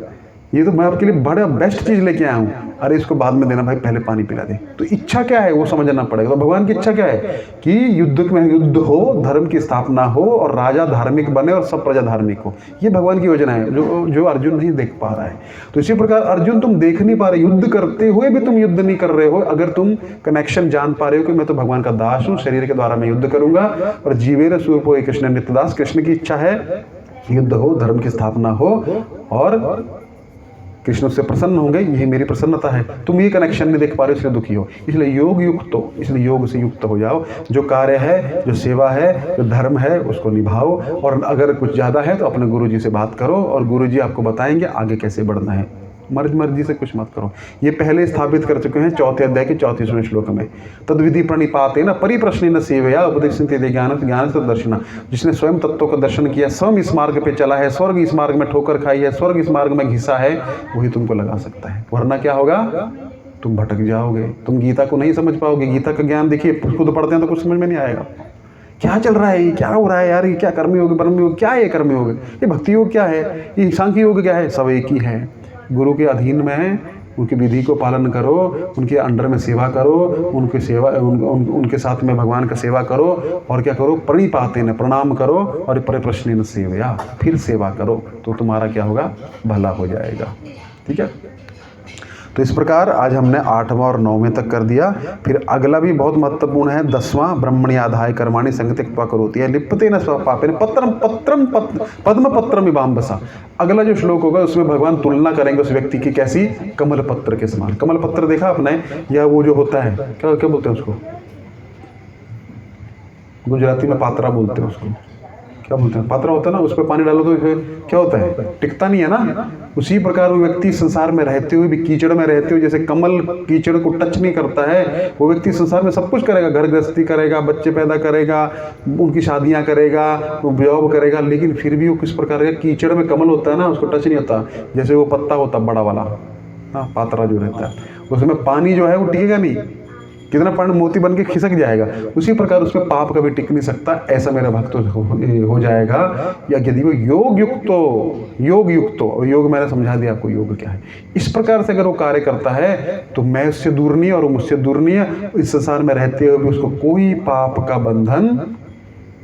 Speaker 1: ये तो मैं आपके लिए बड़ा बेस्ट चीज़ लेके आया हूँ। अरे इसको बाद में देना भाई, पहले पानी पिला दे। तो इच्छा क्या है वो समझना पड़ेगा। तो भगवान की इच्छा क्या है कि युद्ध में युद्ध हो, धर्म की स्थापना हो और राजा धार्मिक बने और सब प्रजा धार्मिक हो। ये भगवान की योजना है जो अर्जुन नहीं देख पा रहा है। तो इसी प्रकार अर्जुन तुम देख नहीं पा रहे, युद्ध करते हुए भी तुम युद्ध नहीं कर रहे हो। अगर तुम कनेक्शन जान पा रहे हो कि मैं तो भगवान का दास हूँ, शरीर के द्वारा मैं युद्ध करूंगा और जीवेर सूर्य कृष्ण नित्यदास, कृष्ण की इच्छा है युद्ध हो, धर्म की स्थापना हो और कृष्ण उससे प्रसन्न होंगे, यही मेरी प्रसन्नता है। तुम ये कनेक्शन नहीं देख पा रहे हो इसलिए दुखी हो। इसलिए योग युक्त हो, इसलिए योग से युक्त हो जाओ। जो कार्य है, जो सेवा है, जो धर्म है उसको निभाओ और अगर कुछ ज़्यादा है तो अपने गुरुजी से बात करो और गुरुजी आपको बताएंगे आगे कैसे बढ़ना है। मर्जी से कुछ मत करो। ये पहले स्थापित कर चुके हैं 4थे अध्याय के 34वें श्लोक में। तद्विधि प्रणिपाते न परिप्रश्न न सेवया उपदेशन्ते ते ज्ञान से दर्शना। जिसने स्वयं तत्व का दर्शन किया, स्वयं इस मार्ग पे चला है, स्वर्ग इस मार्ग में ठोकर खाई है, स्वर्ग इस मार्ग में घिसा है, वही तुमको लगा सकता है। वरना क्या होगा? तुम भटक जाओगे, तुम गीता को नहीं समझ पाओगे। गीता का ज्ञान देखिए, खुद पढ़ते हैं तो कुछ समझ में नहीं आएगा। क्या चल रहा है, ये क्या हो रहा है यार, ये क्या कर्म योग ब्रह्म योग क्या है, ये कर्म योग, ये भक्ति योग क्या है, ये सांख्य योग क्या है, सब एक ही है। गुरु के अधीन में उनकी विधि को पालन करो, उनके अंडर में सेवा करो, उनके साथ में भगवान का सेवा करो और क्या करो? प्रणिपाते न प्रणाम करो और परिप्रश्न न सेवया, फिर सेवा करो तो तुम्हारा क्या होगा? भला हो जाएगा। ठीक है। तो इस प्रकार आज हमने 8वां और 9वें तक कर दिया। फिर अगला भी बहुत महत्वपूर्ण है, 10वां ब्रह्मणि आधाय कर्माणि संगतिक्त्वा करोति लिप्यते न स्वपापेन पद्म पत्रम इवाम बसा। अगला जो श्लोक होगा उसमें भगवान तुलना करेंगे उस व्यक्ति की, कैसी? कमल पत्र के समान। कमल पत्र देखा आपने, या वो जो होता है क्या बोलते हैं उसको? गुजराती में पात्रा बोलते हैं उसको, क्या बोलते हैं? पात्रा होता है ना, उस पर पानी डालो तो क्या होता है? टिकता नहीं है ना। उसी प्रकार वो व्यक्ति संसार में रहते हुए भी कीचड़ में रहते हुए, जैसे कमल कीचड़ को टच नहीं करता है, वो व्यक्ति संसार में सब कुछ करेगा, घर गृहस्थी करेगा, बच्चे पैदा करेगा, उनकी शादियां करेगा, जॉब करेगा, लेकिन फिर भी वो किस प्रकार का कीचड़ में कमल होता है ना, उसको टच नहीं होता। जैसे वो पत्ता होता बड़ा वाला, हाँ पात्रा जो रहता है, उसमें पानी जो है वो टिकेगा नहीं, कितना पानी मोती बन के खिसक जाएगा। उसी प्रकार उसमें पाप कभी टिक नहीं सकता। ऐसा मेरा भक्त हो जाएगा या यदि वो योग युक्त हो। योग मैंने समझा दिया आपको योग क्या है। इस प्रकार से अगर वो कार्य करता है तो मैं उससे दूर नहीं और वो मुझसे दूर नहीं है। इस संसार में रहते हुए भी उसको कोई पाप का बंधन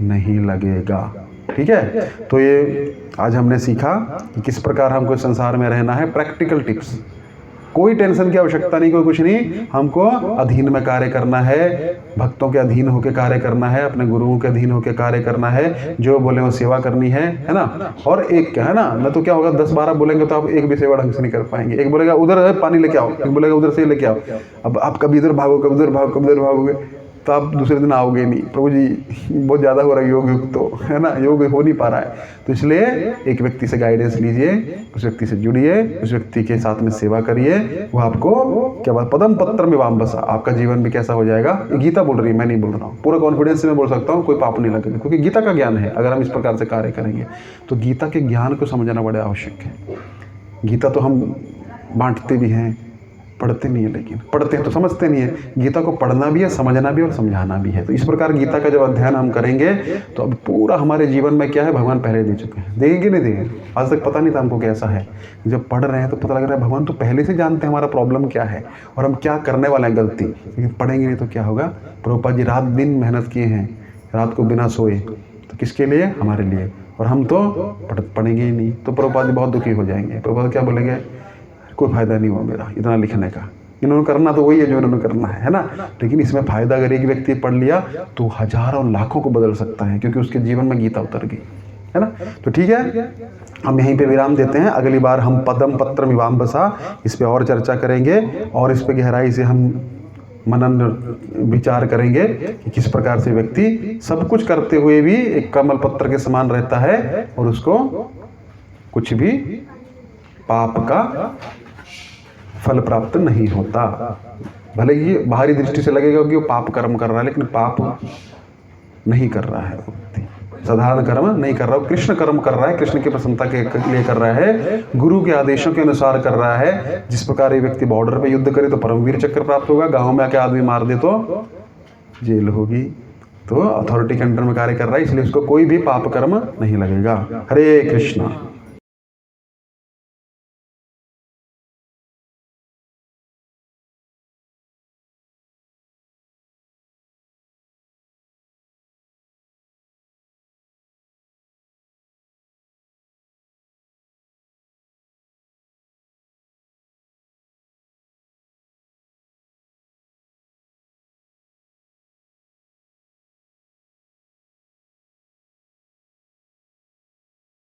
Speaker 1: नहीं लगेगा। ठीक है। तो ये आज हमने सीखा कि किस प्रकार हमको संसार में रहना है। प्रैक्टिकल टिप्स, कोई टेंशन की आवश्यकता नहीं, कोई कुछ नहीं। हमको अधीन में कार्य करना है, भक्तों के अधीन होकर कार्य करना है, अपने गुरुओं के अधीन होकर कार्य करना है, जो बोले वो सेवा करनी है ना। और एक क्या है ना तो क्या होगा, 10-12 बोलेंगे तो आप एक भी सेवा ढंग से नहीं कर पाएंगे। एक बोलेगा उधर पानी लेके आओ, एक बोलेगा उधर से लेके आओ। अब आप कभी इधर भागो, कभी उधर भागो, कभी उधर भागोगे तो आप दूसरे दिन आओगे नहीं। प्रभु जी बहुत ज़्यादा हो रहा है योग तो, है ना, योग हो नहीं पा रहा है। तो इसलिए एक व्यक्ति से गाइडेंस लीजिए, उस व्यक्ति से जुड़िए, उस व्यक्ति के साथ में सेवा करिए, वो आपको क्या बात पदम पत्र में वाम बसा, आपका जीवन भी कैसा हो जाएगा। ये गीता बोल रही है, मैं नहीं बोल रहा हूँ। पूरा कॉन्फिडेंस से मैं बोल सकता हूँ, कोई पाप नहीं लगेगा, क्योंकि गीता का ज्ञान है। अगर हम इस प्रकार से कार्य करेंगे तो गीता के ज्ञान को समझना बड़ा आवश्यक है। गीता तो हम बांटते भी हैं, पढ़ते नहीं है, लेकिन पढ़ते हैं तो समझते नहीं है। गीता को पढ़ना भी है, समझना भी और समझाना भी है। तो इस प्रकार गीता का जब अध्ययन हम करेंगे तो अब पूरा हमारे जीवन में क्या है, भगवान पहले दे चुके हैं। देंगे नहीं देंगे, आज तक पता नहीं था हमको कैसा है। जब पढ़ रहे हैं तो पता लग रहा है भगवान तो पहले से जानते हैं हमारा प्रॉब्लम क्या है और हम क्या करने वाले हैं गलती। लेकिन पढ़ेंगे नहीं तो क्या होगा। प्रभुपाद जी रात दिन मेहनत किए हैं रात को बिना सोए, तो किसके लिए? हमारे लिए। और हम तो पढ़ेंगे ही नहीं। तो प्रभुपाद जी बहुत दुखी हो जाएंगे। प्रभुपाद क्या बोलेंगे? कोई फ़ायदा नहीं हुआ मेरा इतना लिखने का, इन्होंने करना तो वही है जो इन्होंने करना है ना। लेकिन इसमें फ़ायदा अगर एक व्यक्ति पढ़ लिया तो हजारों लाखों को बदल सकता है, क्योंकि उसके जीवन में गीता उतर गई, है ना। तो ठीक है, हम यहीं पे विराम देते हैं। अगली बार हम पदम पत्र मीमांसा इस पे और चर्चा करेंगे और इस पे गहराई से हम मनन विचार करेंगे कि किस प्रकार से व्यक्ति सब कुछ करते हुए भी एक कमल पत्र के समान रहता है और उसको कुछ भी पाप का फल प्राप्त नहीं होता। भले ही बाहरी दृष्टि से लगेगा कि वो पाप कर्म कर रहा है, लेकिन पाप नहीं कर रहा है, साधारण कर्म नहीं कर रहा, कृष्ण कर्म कर रहा है, कृष्ण की प्रसन्नता के लिए कर रहा है, गुरु के आदेशों के अनुसार कर रहा है। जिस प्रकार ये व्यक्ति बॉर्डर पे युद्ध करे तो परमवीर चक्र प्राप्त होगा, गांव में आके आदमी मार दे तो जेल होगी। तो अथॉरिटी के अंडर में कार्य कर रहा है, इसलिए उसको कोई भी पाप कर्म नहीं लगेगा। हरे कृष्णा।